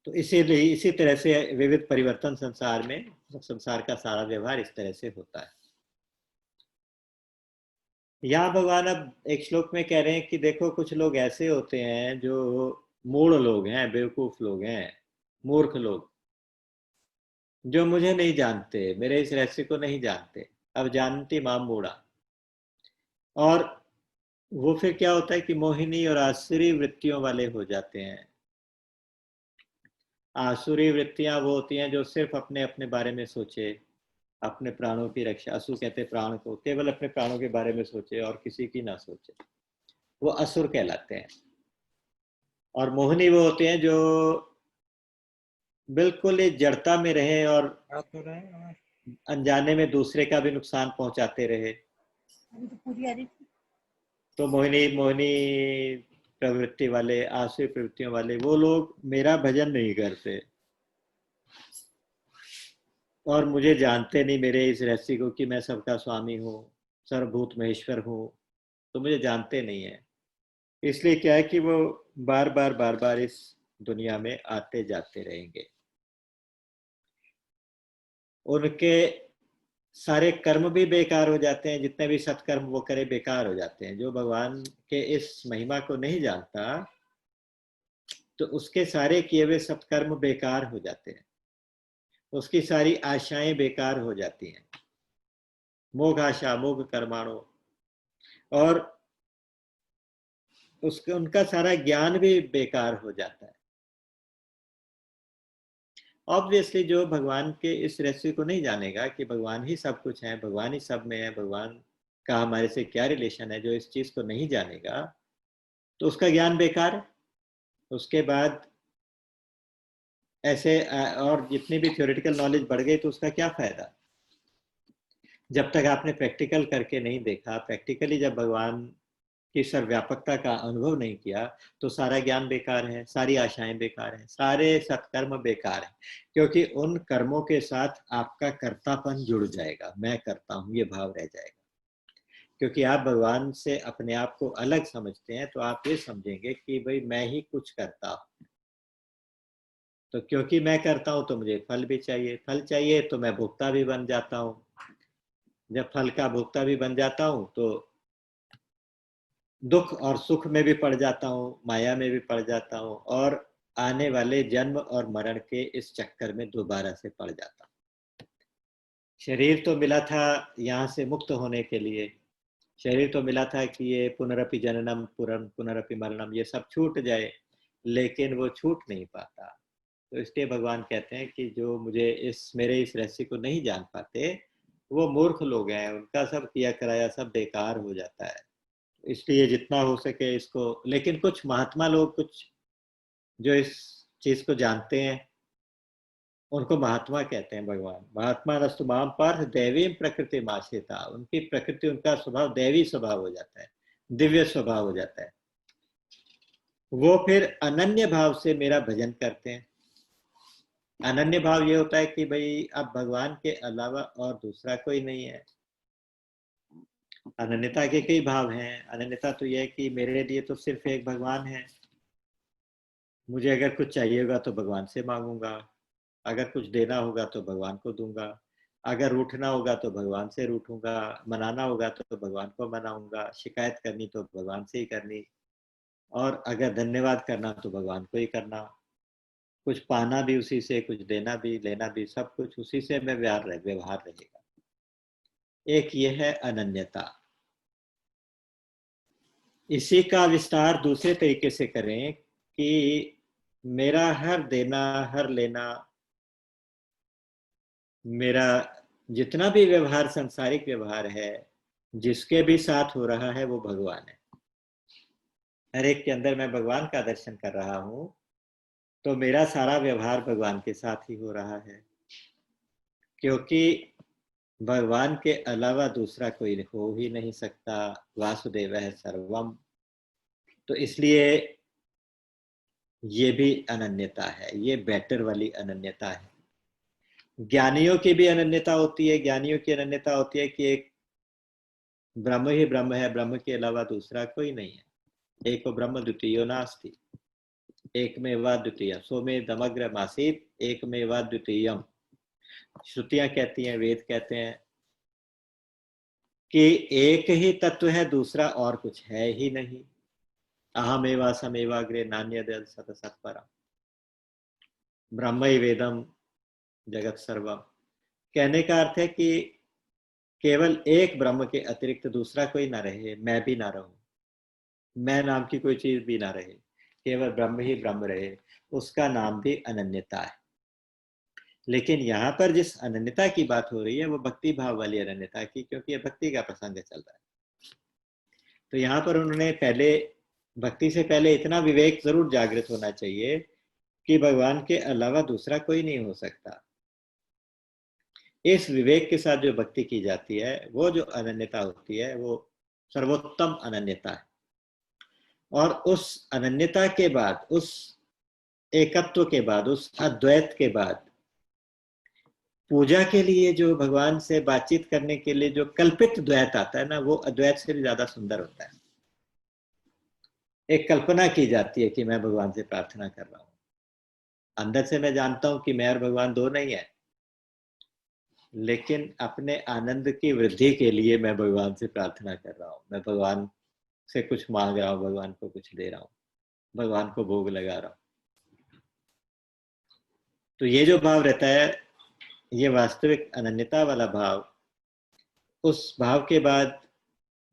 तो इसीलिए इसी तरह से विविध परिवर्तन संसार में, संसार का सारा व्यवहार इस तरह से होता है। यहाँ भगवान अब एक श्लोक में कह रहे हैं कि देखो, कुछ लोग ऐसे होते हैं जो मूढ़ लोग हैं, बेवकूफ लोग हैं, मूर्ख लोग, जो मुझे नहीं जानते, मेरे इस रहस्य को नहीं जानते। अब जानती माम मूढ़ा। और वो फिर क्या होता है कि मोहिनी और आसुरी वृत्तियों वाले हो जाते हैं। आसुरी वृत्तियां वो होती हैं जो सिर्फ अपने अपने बारे में सोचे, अपने प्राणों की रक्षा, असुर कहते प्राण को, केवल अपने प्राणों के बारे में सोचे और किसी की ना सोचे, वो असुर कहलाते हैं। और मोहिनी वो होते हैं जो बिल्कुल ही जड़ता में रहे और अनजाने में दूसरे का भी नुकसान पहुंचाते रहे। तो मोहिनी मोहिनी प्रवृत्ति वाले, आसुरी प्रवृत्तियों वाले वो लोग मेरा भजन नहीं करते और मुझे जानते नहीं, मेरे इस रहस्य को कि मैं सबका स्वामी हूँ, सर्वभूत महेश्वर हूँ, तो मुझे जानते नहीं है। इसलिए क्या है कि वो बार बार इस दुनिया में आते जाते रहेंगे। उनके सारे कर्म भी बेकार हो जाते हैं, जितने भी सत्कर्म वो करे बेकार हो जाते हैं। जो भगवान के इस महिमा को नहीं जानता, तो उसके सारे किए हुए सत्कर्म बेकार हो जाते हैं। उसकी सारी आशाएं बेकार हो जाती हैं, मोघ आशा मोघ कर्माणो, और उसके उनका सारा ज्ञान भी बेकार हो जाता है। ऑब्वियसली जो भगवान के इस रहस्य को नहीं जानेगा कि भगवान ही सब कुछ है, भगवान ही सब में है, भगवान का हमारे से क्या रिलेशन है, जो इस चीज को नहीं जानेगा तो उसका ज्ञान बेकार है। उसके बाद ऐसे और जितनी भी थ्योरेटिकल नॉलेज बढ़ गई तो उसका क्या फायदा, जब तक आपने प्रैक्टिकल करके नहीं देखा, प्रैक्टिकली जब भगवान की सर्वव्यापकता का अनुभव नहीं किया तो सारा ज्ञान बेकार है, सारी आशाएं बेकार हैं, सारे सत्कर्म बेकार हैं, क्योंकि उन कर्मों के साथ आपका कर्तापन जुड़ जाएगा, मैं करता हूं ये भाव रह जाएगा। क्योंकि आप भगवान से अपने आप को अलग समझते हैं तो आप ये समझेंगे कि भाई मैं ही कुछ करता हूं, तो क्योंकि मैं करता हूं तो मुझे फल भी चाहिए, फल चाहिए तो मैं भोक्ता भी बन जाता हूं, जब फल का भोक्ता भी बन जाता हूं तो दुख और सुख में भी पड़ जाता हूँ, माया में भी पड़ जाता हूँ, और आने वाले जन्म और मरण के इस चक्कर में दोबारा से पड़ जाता हूँ। शरीर तो मिला था यहाँ से मुक्त होने के लिए, शरीर तो मिला था कि ये पुनरपि जननम पुनरपि मरणम ये सब छूट जाए, लेकिन वो छूट नहीं पाता। तो इसलिए भगवान कहते हैं कि जो मुझे मेरे इस रहस्य को नहीं जान पाते वो मूर्ख लोग हैं, उनका सब किया कराया सब बेकार हो जाता है। इसलिए जितना हो सके इसको, लेकिन कुछ महात्मा लोग, कुछ जो इस चीज को जानते हैं उनको महात्मा कहते हैं भगवान। महात्मा नस्तु माम पार्थ दैवी प्रकृति माश्रिता, उनकी प्रकृति, उनका स्वभाव दैवी स्वभाव हो जाता है, दिव्य स्वभाव हो जाता है। वो फिर अनन्य भाव से मेरा भजन करते हैं। अनन्य भाव ये होता है कि भाई अब भगवान के अलावा और दूसरा कोई नहीं है। अनन्यता के कई भाव हैं। अनन्यता तो यह है कि मेरे लिए तो सिर्फ एक भगवान है, मुझे अगर कुछ चाहिए होगा तो भगवान से मांगूंगा, अगर कुछ देना होगा तो भगवान को दूंगा, अगर रूठना होगा तो भगवान से रूठूंगा, मनाना होगा तो भगवान को मनाऊंगा, शिकायत करनी तो भगवान से ही करनी, और अगर धन्यवाद करना तो भगवान को ही करना, कुछ पाना भी उसी से, कुछ देना भी, लेना भी, सब कुछ उसी से में व्यवहार रहेगा। एक ये है अनन्यता। इसी का विस्तार दूसरे तरीके से करें कि मेरा हर देना, हर लेना, मेरा जितना भी व्यवहार, सांसारिक व्यवहार है, जिसके भी साथ हो रहा है वो भगवान है। हर एक के अंदर मैं भगवान का दर्शन कर रहा हूं, तो मेरा सारा व्यवहार भगवान के साथ ही हो रहा है, क्योंकि भगवान के अलावा दूसरा कोई हो ही नहीं सकता। वासुदेव है सर्वम। तो इसलिए ये भी अनन्यता है, ये बेटर वाली अनन्यता है। ज्ञानियों की भी अनन्यता होती है। ज्ञानियों की अनन्यता होती है कि एक ब्रह्म ही ब्रह्म है, ब्रह्म के अलावा दूसरा कोई नहीं है। एको ब्रह्म द्वितीयो नास्ति, एक में वा द्वितीय, सो में दमग्र मासीत, एक में वा द्वितीयम। श्रुतियां कहती हैं, वेद कहते हैं कि एक ही तत्व है, दूसरा और कुछ है ही नहीं। अहमेवा समेवाग्रे नान्यद सत सत्परम, ब्रह्म ही वेदम जगत सर्वम। कहने का अर्थ है कि केवल एक ब्रह्म के अतिरिक्त दूसरा कोई ना रहे, मैं भी ना रहूं, मैं नाम की कोई चीज भी ना रहे, केवल ब्रह्म ही ब्रह्म रहे, उसका नाम भी अनन्यता है। लेकिन यहाँ पर जिस अनन्यता की बात हो रही है वो भक्ति भाव वाली अनन्यता की, क्योंकि ये भक्ति का प्रसंग चल रहा है। तो यहाँ पर उन्होंने पहले, भक्ति से पहले इतना विवेक जरूर जागृत होना चाहिए कि भगवान के अलावा दूसरा कोई नहीं हो सकता। इस विवेक के साथ जो भक्ति की जाती है, वो जो अनन्यता होती है, वो सर्वोत्तम अनन्यता है। और उस अनन्यता के बाद, उस एकत्व के बाद, उस अद्वैत के बाद पूजा के लिए जो भगवान से बातचीत करने के लिए जो कल्पित द्वैत आता है ना, वो अद्वैत से भी ज्यादा सुंदर होता है। एक कल्पना की जाती है कि मैं भगवान से प्रार्थना कर रहा हूं, अंदर से मैं जानता हूं कि मैं और भगवान दो नहीं है, लेकिन अपने आनंद की वृद्धि के लिए मैं भगवान से प्रार्थना कर रहा हूं, मैं भगवान से कुछ मांग रहा हूं, भगवान को कुछ दे रहा हूं, भगवान को भोग लगा रहा हूं। तो ये जो भाव रहता है ये वास्तविक अनन्यता वाला भाव, उस भाव के बाद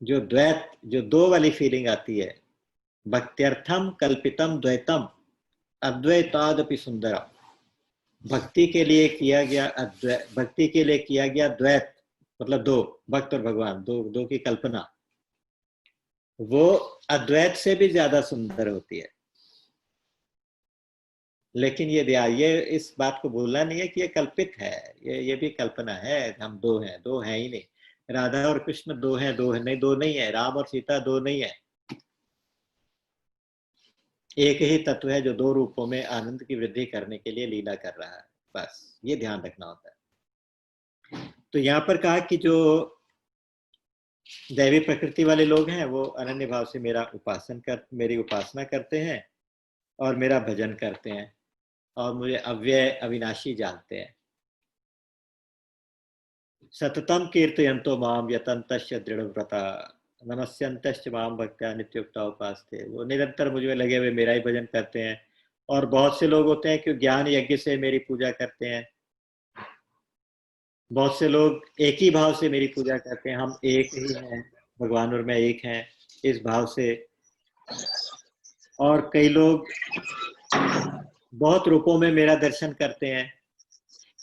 जो द्वैत, जो दो वाली फीलिंग आती है, भक्त्यर्थम कल्पितम द्वैतम अद्वैतादपि सुंदरम, भक्ति के लिए किया गया भक्ति के लिए किया गया द्वैत, मतलब दो, भक्त और भगवान, दो की कल्पना, वो अद्वैत से भी ज्यादा सुंदर होती है। लेकिन ये इस बात को भूलना नहीं है कि ये कल्पित है, ये भी कल्पना है। हम दो हैं ही नहीं। राधा और कृष्ण दो हैं नहीं, दो नहीं है। राम और सीता दो नहीं है, एक ही तत्व है जो दो रूपों में आनंद की वृद्धि करने के लिए लीला कर रहा है। बस ये ध्यान रखना होता है। तो यहाँ पर कहा कि जो दैवी प्रकृति वाले लोग हैं वो अनन्य भाव से मेरी उपासना करते हैं और मेरा भजन करते हैं और मुझे अव्यय अविनाशी जानते हैं। सततम कीर्तयन्तो माम यतन्तश्च दृढ़व्रता नमस्यन्तश्च माम भक्त्या नित्युक्ता उपास्ते, वो निरंतर मुझे लगे हुए मेरा ही भजन करते हैं। और बहुत से लोग होते हैं कि ज्ञान यज्ञ से मेरी पूजा करते हैं, बहुत से लोग एक ही भाव से मेरी पूजा करते हैं, हम एक ही हैं, भगवान और मैं एक हैं, इस भाव से। और कई लोग बहुत रूपों में मेरा दर्शन करते हैं।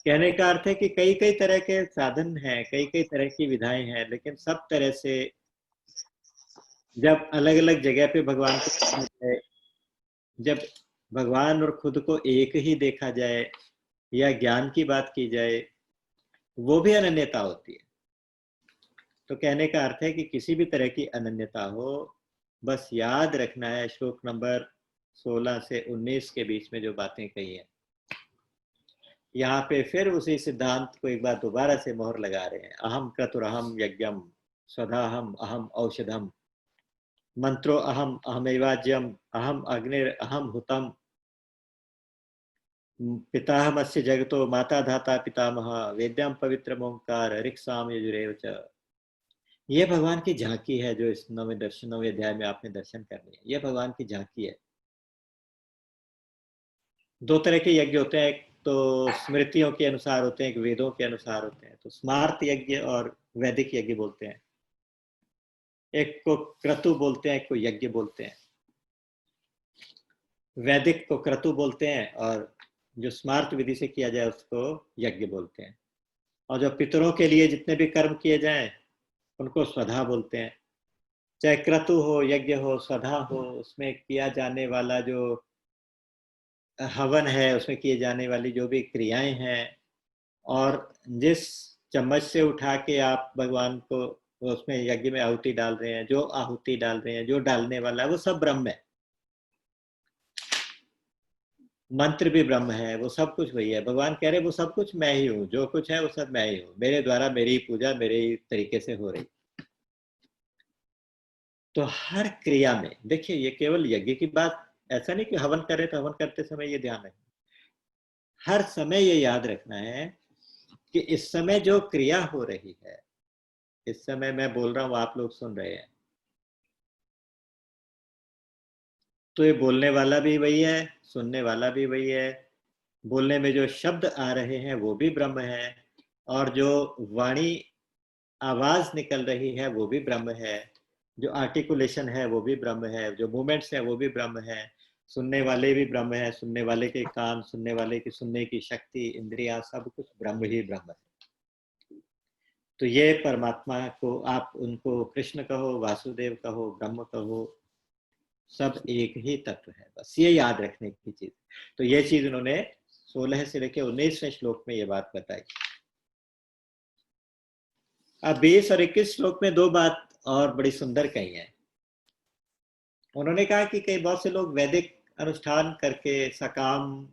कहने का अर्थ है कि कई कई तरह के साधन हैं, कई कई तरह की विधाएं हैं, लेकिन सब तरह से जब अलग अलग जगह पे भगवान को, जब भगवान और खुद को एक ही देखा जाए या ज्ञान की बात की जाए, वो भी अनन्यता होती है। तो कहने का अर्थ है कि किसी भी तरह की अनन्यता हो, बस याद रखना है श्लोक नंबर 16 से 19 के बीच में जो बातें कही हैं। यहाँ पे फिर उसी सिद्धांत को एक बार दोबारा से मोहर लगा रहे हैं। अहम क्रतुरहम यज्ञम स्वधाहम अहम औषधम मंत्रो अहम अहमेवाज्यम अहम अग्निर अहम हुतम पिताहमस्य जगतो माता धाता पितामह वेद्यम पवित्र ओंकार ऋक्साम यजुरेव च। ये भगवान की झांकी है जो इस नौवें अध्याय में आपने दर्शन करनी है। ये भगवान की झांकी है। दो तरह के यज्ञ होते हैं, एक तो स्मृतियों के अनुसार होते हैं, एक वेदों के अनुसार होते हैं। तो स्मार्त यज्ञ और वैदिक यज्ञ बोलते हैं। एक को क्रतु बोलते हैं, एक को यज्ञ बोलते हैं। वैदिक को क्रतु बोलते हैं और जो स्मार्त विधि से किया जाए उसको यज्ञ बोलते हैं। और जो पितरों के लिए जितने भी कर्म किए जाएं उनको स्वधा बोलते हैं। चाहे क्रतु हो, यज्ञ हो, स्वधा हो, उसमें किया जाने वाला जो हवन है, उसमें किए जाने वाली जो भी क्रियाएं हैं, और जिस चम्मच से उठा के आप भगवान को उसमें यज्ञ में आहुति डाल रहे हैं, जो आहुति डाल रहे हैं, जो डालने वाला है, वो सब ब्रह्म है। मंत्र भी ब्रह्म है, वो सब कुछ वही है। भगवान कह रहे वो सब कुछ मैं ही हूँ, जो कुछ है वो सब मैं ही हूँ, मेरे द्वारा मेरी पूजा मेरे ही तरीके से हो रही। तो हर क्रिया में देखिए, ये केवल यज्ञ की बात ऐसा नहीं कि हवन करे तो हवन करते समय ये ध्यान है, हर समय ये याद रखना है कि इस समय जो क्रिया हो रही है, इस समय मैं बोल रहा हूं, आप लोग सुन रहे हैं, तो ये बोलने वाला भी वही है, सुनने वाला भी वही है। बोलने में जो शब्द आ रहे हैं वो भी ब्रह्म है, और जो वाणी आवाज निकल रही है वो भी ब्रह्म है, जो आर्टिकुलेशन है वो भी ब्रह्म है, जो मूवमेंट्स है वो भी ब्रह्म है। सुनने वाले भी ब्रह्म है, सुनने वाले के कान, सुनने वाले की सुनने की शक्ति, इंद्रियां, सब कुछ ब्रह्म ही ब्रह्म है। तो ये परमात्मा को आप उनको कृष्ण कहो, वासुदेव कहो, ब्रह्म कहो, सब एक ही तत्व है। बस ये याद रखने की चीज। तो ये चीज उन्होंने 16 से लेकर 19वें श्लोक में ये बात बताई। अब 20 और 21 श्लोक में दो बात और बड़ी सुंदर कही है। उन्होंने कहा कि कई बहुत से लोग वैदिक अनुष्ठान करके सकाम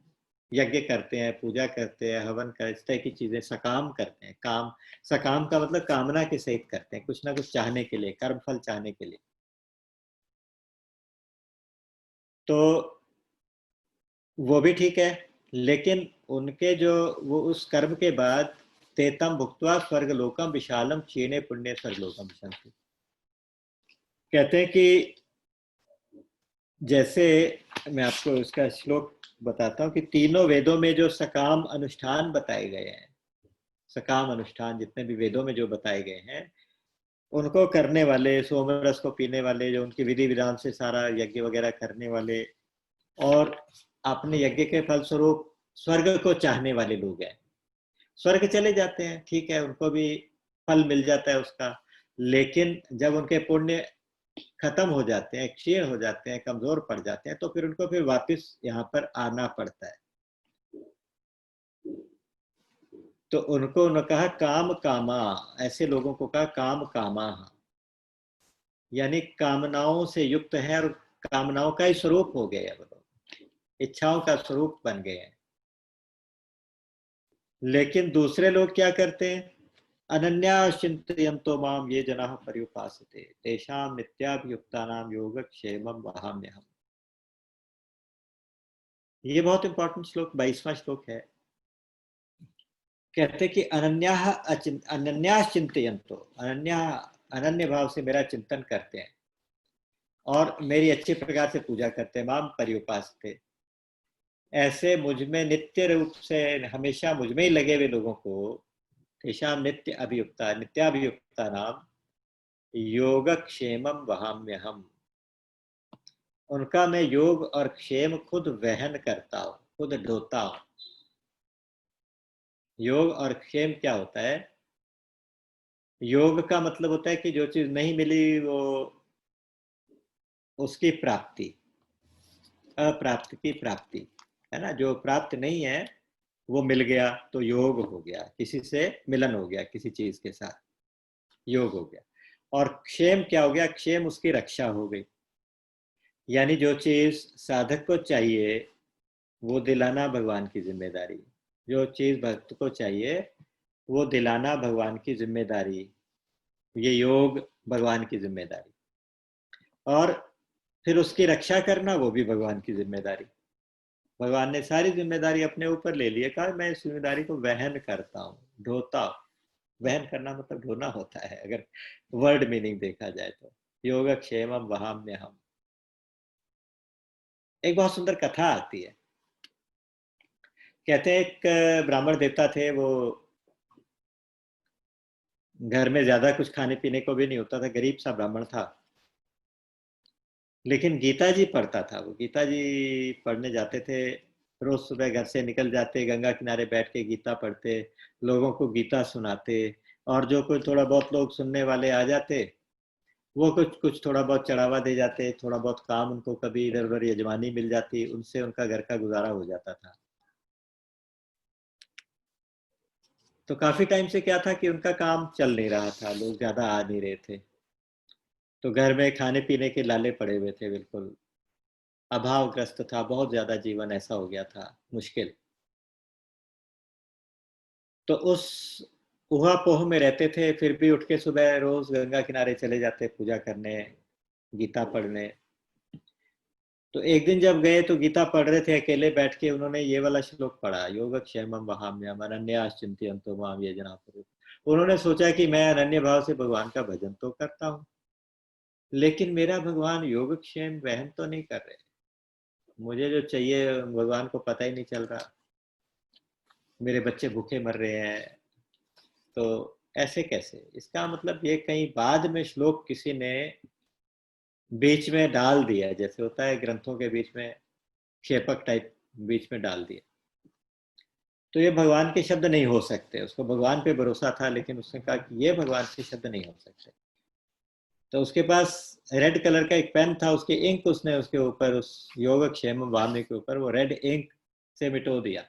यज्ञ करते हैं, पूजा करते हैं, हवन कर, इस तरह की चीजें सकाम करते हैं। काम, सकाम का मतलब कामना के सहित करते हैं, कुछ ना कुछ चाहने के लिए, कर्म फल चाहने के लिए। तो वो भी ठीक है, लेकिन उनके जो वो उस कर्म के बाद तेतम भुक्त्वा स्वर्ग लोकम विशालम क्षीणे पुण्य स्वर्ग लोकम विशंति, कहते हैं कि जैसे, मैं आपको इसका श्लोक बताता हूँ कि तीनों वेदों में जो सकाम अनुष्ठान बताए गए हैं, सकाम अनुष्ठान जितने भी वेदों में जो बताए गए हैं उनको करने वाले, सोमरस को पीने वाले, जो उनकी विधि विधान से सारा यज्ञ वगैरह करने वाले और अपने यज्ञ के फलस्वरूप स्वर्ग को चाहने वाले लोग हैं, स्वर्ग चले जाते हैं, ठीक है, उनको भी फल मिल जाता है उसका। लेकिन जब उनके पुण्य खत्म हो जाते हैं, क्षीण हो जाते हैं, कमजोर पड़ जाते हैं, तो फिर उनको फिर वापस यहाँ पर आना पड़ता है। तो उनको उन्होंने कहा काम कामा, ऐसे लोगों को कहा काम कामा, यानी कामनाओं से युक्त है और कामनाओं का ही स्वरूप हो गए, अब इच्छाओं का स्वरूप बन गए हैं। लेकिन दूसरे लोग क्या करते हैं, अनन्या चिंतयन्तो माम ये जनाः पर्युपासते तेषां नित्याभियुक्तानां योगक्षेमं वहाम्यहम्। ये बहुत इंपॉर्टेंट श्लोक 22वां श्लोक है। कहते कि अनन्या चिंतयन्तो, अनन्य भाव से मेरा चिंतन करते हैं और मेरी अच्छे प्रकार से पूजा करते हैं, माम पर्युपासते, ऐसे मुझ में नित्य रूप से हमेशा मुझ में ही लगे हुए लोगों को तेषां नित्याभियुक्ता नाम योगक्षेमं वहाम्यहम्, उनका मैं योग और क्षेम खुद वहन करता हूं, खुद ढोता हूं। योग और क्षेम क्या होता है? योग का मतलब होता है कि जो चीज नहीं मिली वो उसकी प्राप्ति, अप्राप्त की प्राप्ति, है ना। जो प्राप्त नहीं है वो मिल गया तो योग हो गया, किसी से मिलन हो गया, किसी चीज के साथ योग हो गया। और क्षेम क्या हो गया? क्षेम उसकी रक्षा हो गई, यानी जो चीज साधक को चाहिए वो दिलाना भगवान की जिम्मेदारी, जो चीज भक्त को चाहिए वो दिलाना भगवान की जिम्मेदारी, ये योग भगवान की जिम्मेदारी, और फिर उसकी रक्षा करना वो भी भगवान की जिम्मेदारी। भगवान ने सारी जिम्मेदारी अपने ऊपर ले ली है, कहा मैं इस जिम्मेदारी को वहन करता हूँ, ढोता हूँ। वहन करना मतलब ढोना होता है अगर वर्ड मीनिंग देखा जाए तो। योग क्षेमम वहाम्यहम्। एक बहुत सुंदर कथा आती है। कहते हैं एक ब्राह्मण देवता थे, वो घर में ज्यादा कुछ खाने पीने को भी नहीं होता था, गरीब सा ब्राह्मण था, लेकिन गीता जी पढ़ता था। वो गीता जी पढ़ने जाते थे, रोज सुबह घर से निकल जाते, गंगा किनारे बैठ के गीता पढ़ते, लोगों को गीता सुनाते, और जो कोई थोड़ा बहुत लोग सुनने वाले आ जाते वो कुछ कुछ थोड़ा बहुत चढ़ावा दे जाते, थोड़ा बहुत काम उनको कभी इधर उधर यजमानी मिल जाती, उनसे उनका घर का गुजारा हो जाता था। तो काफी टाइम से क्या था कि उनका काम चल नहीं रहा था, लोग ज्यादा आ नहीं रहे थे, तो घर में खाने पीने के लाले पड़े हुए थे, बिल्कुल अभावग्रस्त था, बहुत ज्यादा जीवन ऐसा हो गया था मुश्किल। तो उस उहापोह में रहते थे, फिर भी उठ के सुबह रोज गंगा किनारे चले जाते पूजा करने, गीता पढ़ने। तो एक दिन जब गए तो गीता पढ़ रहे थे अकेले बैठ के, उन्होंने ये वाला श्लोक पढ़ा, योगक्षेमं वहाम्यहम् अनन्यास् चिन्तयन्तो मां ये जनाः पर्युपासते। उन्होंने सोचा कि मैं अनन्य भाव से भगवान का भजन तो करता हूँ, लेकिन मेरा भगवान योगक्षेम वहन तो नहीं कर रहे, मुझे जो चाहिए भगवान को पता ही नहीं चल रहा, मेरे बच्चे भूखे मर रहे हैं, तो ऐसे कैसे? इसका मतलब ये कहीं बाद में श्लोक किसी ने बीच में डाल दिया, जैसे होता है ग्रंथों के बीच में क्षेपक टाइप बीच में डाल दिया। तो ये भगवान के शब्द नहीं हो सकते, उसको भगवान पे भरोसा था, लेकिन उसने कहा कि ये भगवान के शब्द नहीं हो सकते। तो उसके पास रेड कलर का एक पेन था, उसके इंक उसने उसके ऊपर, उस योगक्षेम वाम्य के ऊपर वो रेड इंक से मिटो दिया।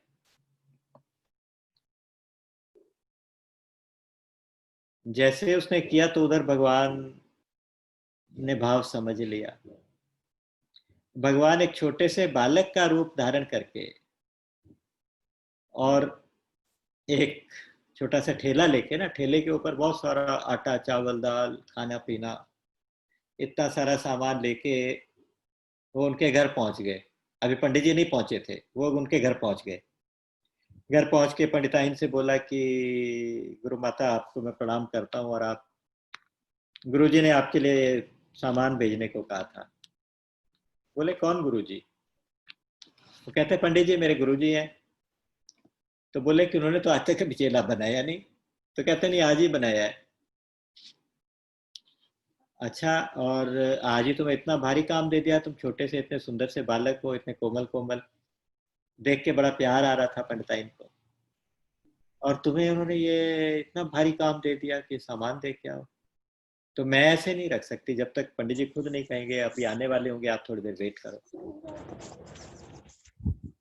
जैसे उसने किया तो उधर भगवान ने भाव समझ लिया। भगवान एक छोटे से बालक का रूप धारण करके और एक छोटा सा ठेला लेके ना, ठेले के ऊपर बहुत सारा आटा चावल दाल खाना पीना इतना सारा सामान लेके वो उनके घर पहुंच गए। अभी पंडित जी नहीं पहुंचे थे, वो उनके घर पहुंच गए। घर पहुंच के पंडिताइन से बोला कि गुरु माता आपको मैं प्रणाम करता हूँ, और आप गुरुजी ने आपके लिए सामान भेजने को कहा था। बोले कौन गुरुजी? वो कहते पंडित जी मेरे गुरुजी हैं। तो बोले कि उन्होंने तो आज तक कभी चेला बनाया नहीं। तो कहते नहीं आज ही बनाया है। अच्छा, और आज ही तुम्हें इतना भारी काम दे दिया, तुम छोटे से इतने सुंदर से बालक हो, इतने कोमल कोमल, देख के बड़ा प्यार आ रहा था पंडिताइन को, और तुम्हें उन्होंने ये इतना भारी काम दे दिया कि सामान दे के आओ। तो मैं ऐसे नहीं रख सकती जब तक पंडित जी खुद नहीं कहेंगे अभी आने वाले होंगे, आप थोड़ी देर वेट करो।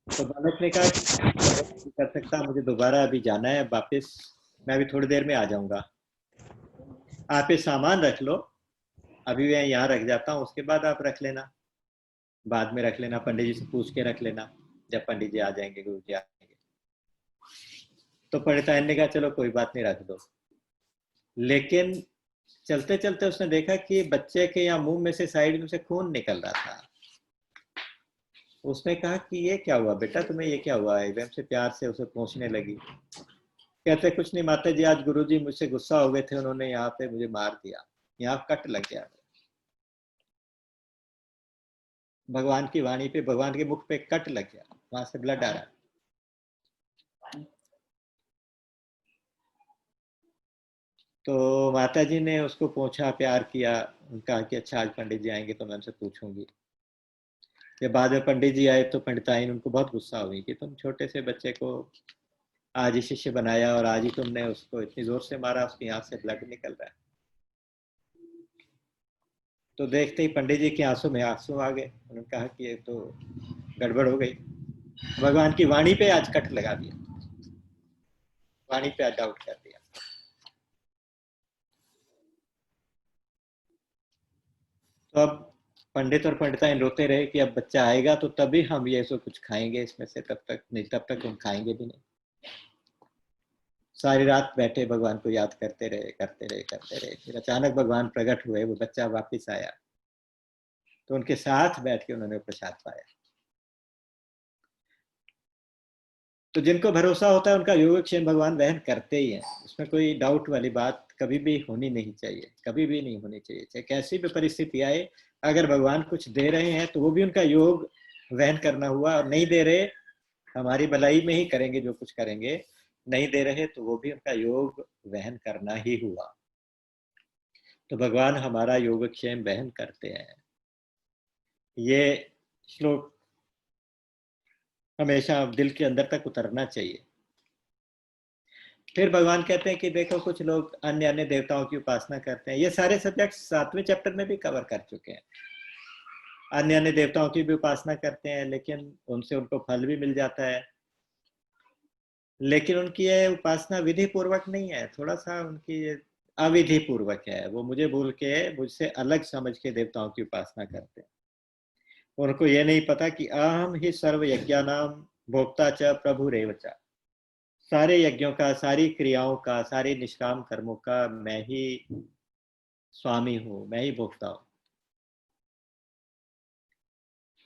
तो बालक ने कहा नहीं कर सकता, मुझे दोबारा अभी जाना है वापस, मैं अभी थोड़ी देर में आ जाऊंगा, आप ये सामान रख लो, अभी मैं यहाँ रख जाता हूँ, उसके बाद आप रख लेना, बाद में रख लेना, पंडित जी से पूछ के रख लेना, जब पंडित जी आ जाएंगे, गुरु जी आ जाएंगे। तो पंडिताइन ने कहा चलो कोई बात नहीं, रख दो। लेकिन चलते चलते उसने देखा कि बच्चे के यहाँ मुंह में से साइड में से खून निकल रहा था। उसने कहा कि ये क्या हुआ बेटा, तुम्हें ये क्या हुआ है? एकदम से प्यार से उसे पूछने लगी। कहते कुछ नहीं माता जी, आज गुरुजी मुझसे गुस्सा हो गए थे, उन्होंने यहाँ पे मुझे मार दिया, यहाँ कट लग गया। भगवान की वाणी पे, भगवान के मुख पे कट लग गया, वहां से ब्लड आ रहा। तो माता जी ने उसको पूछा, प्यार किया, कहा कि अच्छा आज पंडित जी आएंगे तो मैं उनसे पूछूंगी। जब बाद में पंडित जी आए तो पंडिताइन उनको बहुत गुस्सा हुई कि तुम छोटे से बच्चे को आज ही शिष्य बनाया और आज ही तुमने उसको इतनी जोर से मारा, उसकी आंख से ब्लड निकल रहा है। तो देखते ही पंडित जी के आंसू में आंसू आ गए। उन्होंने कहा कि ये तो गड़बड़ हो गई, भगवान की वाणी पे आज कट लगा दिया, वाणी पे आज डाउट कर दिया। तो अब पंडित और पंडिताइन रोते रहे कि अब बच्चा आएगा तो तभी हम ये सब कुछ खाएंगे इसमें से, तब तक नहीं, तब तक हम खाएंगे भी नहीं। सारी रात बैठे भगवान को याद करते रहे, करते रहे, करते रहे। फिर अचानक भगवान प्रकट हुए, वो बच्चा वापिस आया, तो उनके साथ बैठ के उन्होंने प्रसाद पाया। तो जिनको भरोसा होता है उनका योगक्षेम भगवान वहन करते ही हैं, उसमें कोई डाउट वाली बात कभी भी होनी नहीं चाहिए, कभी भी नहीं होनी चाहिए। चाहे कैसी भी परिस्थिति आए, अगर भगवान कुछ दे रहे हैं तो वो भी उनका योग वहन करना हुआ, और नहीं दे रहे हमारी भलाई में ही करेंगे जो कुछ करेंगे, नहीं दे रहे तो वो भी उनका योग वहन करना ही हुआ। तो भगवान हमारा योगक्षेम वहन करते हैं। ये श्लोक हमेशा दिल के अंदर तक उतरना चाहिए। फिर भगवान कहते हैं कि देखो कुछ लोग अन्य अन्य देवताओं की उपासना करते हैं, ये सारे सब्जेक्ट 7वें चैप्टर में भी कवर कर चुके हैं। अन्य अन्य देवताओं की भी उपासना करते हैं, लेकिन उनसे उनको फल भी मिल जाता है, लेकिन उनकी ये उपासना विधि पूर्वक नहीं है, थोड़ा सा उनकी अविधि पूर्वक है। वो मुझे भूल के, मुझसे अलग समझ के देवताओं की उपासना करते हैं। उनको ये नहीं पता कि अहम ही सर्व यज्ञानाम भोक्ता च प्रभु रेवचा, सारे यज्ञों का, सारी क्रियाओं का, सारे निष्काम कर्मों का मैं ही स्वामी हूँ, मैं ही भोक्ता हूँ।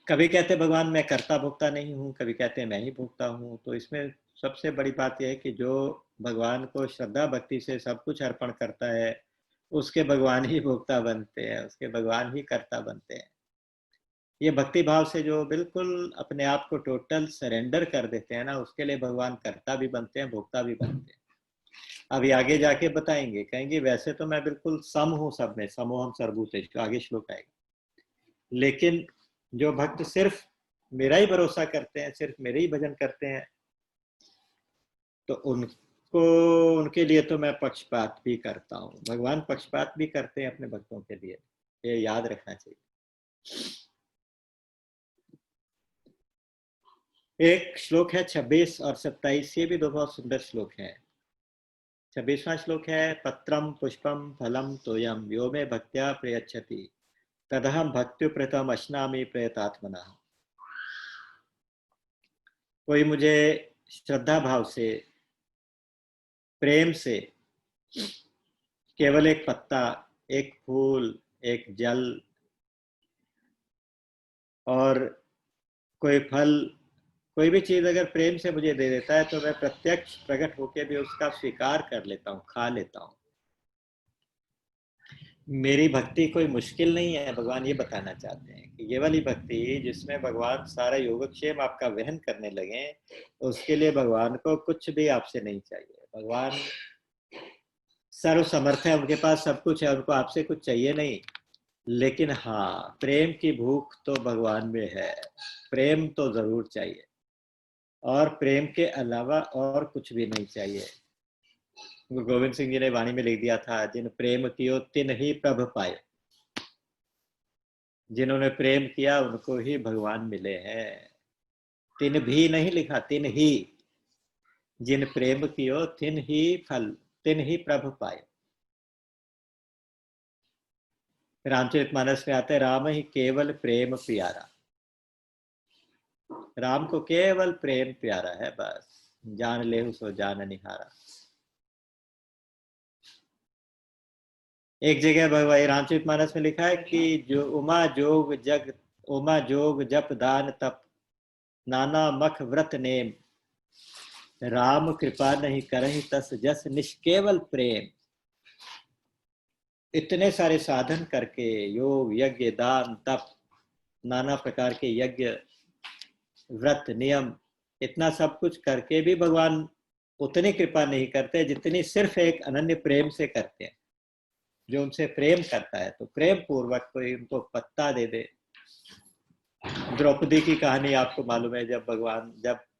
कभी कहते भगवान मैं कर्ता भोक्ता नहीं हूँ, कभी कहते मैं ही भोक्ता हूँ। तो इसमें सबसे बड़ी बात यह है कि जो भगवान को श्रद्धा भक्ति से सब कुछ अर्पण करता है, उसके भगवान ही भोक्ता बनते हैं, उसके भगवान ही कर्ता बनते हैं। ये भक्ति भाव से जो बिल्कुल अपने आप को टोटल सरेंडर कर देते हैं ना, उसके लिए भगवान कर्ता भी बनते हैं, भोक्ता भी बनते हैं। अभी आगे जाके बताएंगे, कहेंगे वैसे तो मैं बिल्कुल सम हूँ सब में, समोहम सर्वभूतेषु, आगे श्लोक आएगा। लेकिन जो भक्त सिर्फ मेरा ही भरोसा करते हैं, सिर्फ मेरे ही भजन करते हैं, तो उनको, उनके लिए तो मैं पक्षपात भी करता हूँ। भगवान पक्षपात भी करते हैं अपने भक्तों के लिए, ये याद रखना चाहिए। एक श्लोक है 26 और 27, ये भी दो बहुत सुंदर श्लोक हैं। 26वां श्लोक है, पत्रम पुष्पम फलम तोयम यो मे भक्त्या प्रयच्छति तदहम भक्त्युप्रतम अश्नामि प्रयतात्मना। कोई मुझे श्रद्धा भाव से, प्रेम से, केवल एक पत्ता, एक फूल, एक जल और कोई फल, कोई भी चीज अगर प्रेम से मुझे दे देता है तो मैं प्रत्यक्ष प्रकट होकर भी उसका स्वीकार कर लेता हूँ, खा लेता हूँ। मेरी भक्ति कोई मुश्किल नहीं है, भगवान ये बताना चाहते हैं कि ये वाली भक्ति जिसमें भगवान सारा योगक्षेम आपका वहन करने लगे, उसके लिए भगवान को कुछ भी आपसे नहीं चाहिए। भगवान सर्व समर्थ है, उनके पास सब कुछ है, उनको आपसे कुछ चाहिए नहीं, लेकिन हाँ प्रेम की भूख तो भगवान में है, प्रेम तो जरूर चाहिए, और प्रेम के अलावा और कुछ भी नहीं चाहिए। गुरु गोविंद सिंह जी ने वाणी में लिख दिया था, जिन प्रेम कियो तिन ही प्रभ पाए। जिन्होंने प्रेम किया उनको ही भगवान मिले हैं। तिन भी नहीं लिखा, तिन ही। जिन प्रेम कियो तिन ही फल, तिन ही प्रभ पाए। रामचरितमानस में आता है, राम ही केवल प्रेम प्यारा। राम को केवल प्रेम प्यारा है, बस जान ले सो जान निहारा। एक जगह भगवान रामचरितमानस में लिखा है कि जो उमा जोग जप दान तप, नाना मख व्रत नेम, राम कृपा नहीं करहि तस जस निष्केवल प्रेम। इतने सारे साधन करके, योग यज्ञ दान तप, नाना प्रकार के यज्ञ व्रत नियम, इतना सब कुछ करके भी भगवान उतनी कृपा नहीं करते जितनी सिर्फ एक अनन्य प्रेम से करते हैं। जो उनसे प्रेम करता है तो प्रेम पूर्वक कोई उनको पत्ता दे दे। द्रौपदी की कहानी आपको मालूम है, जब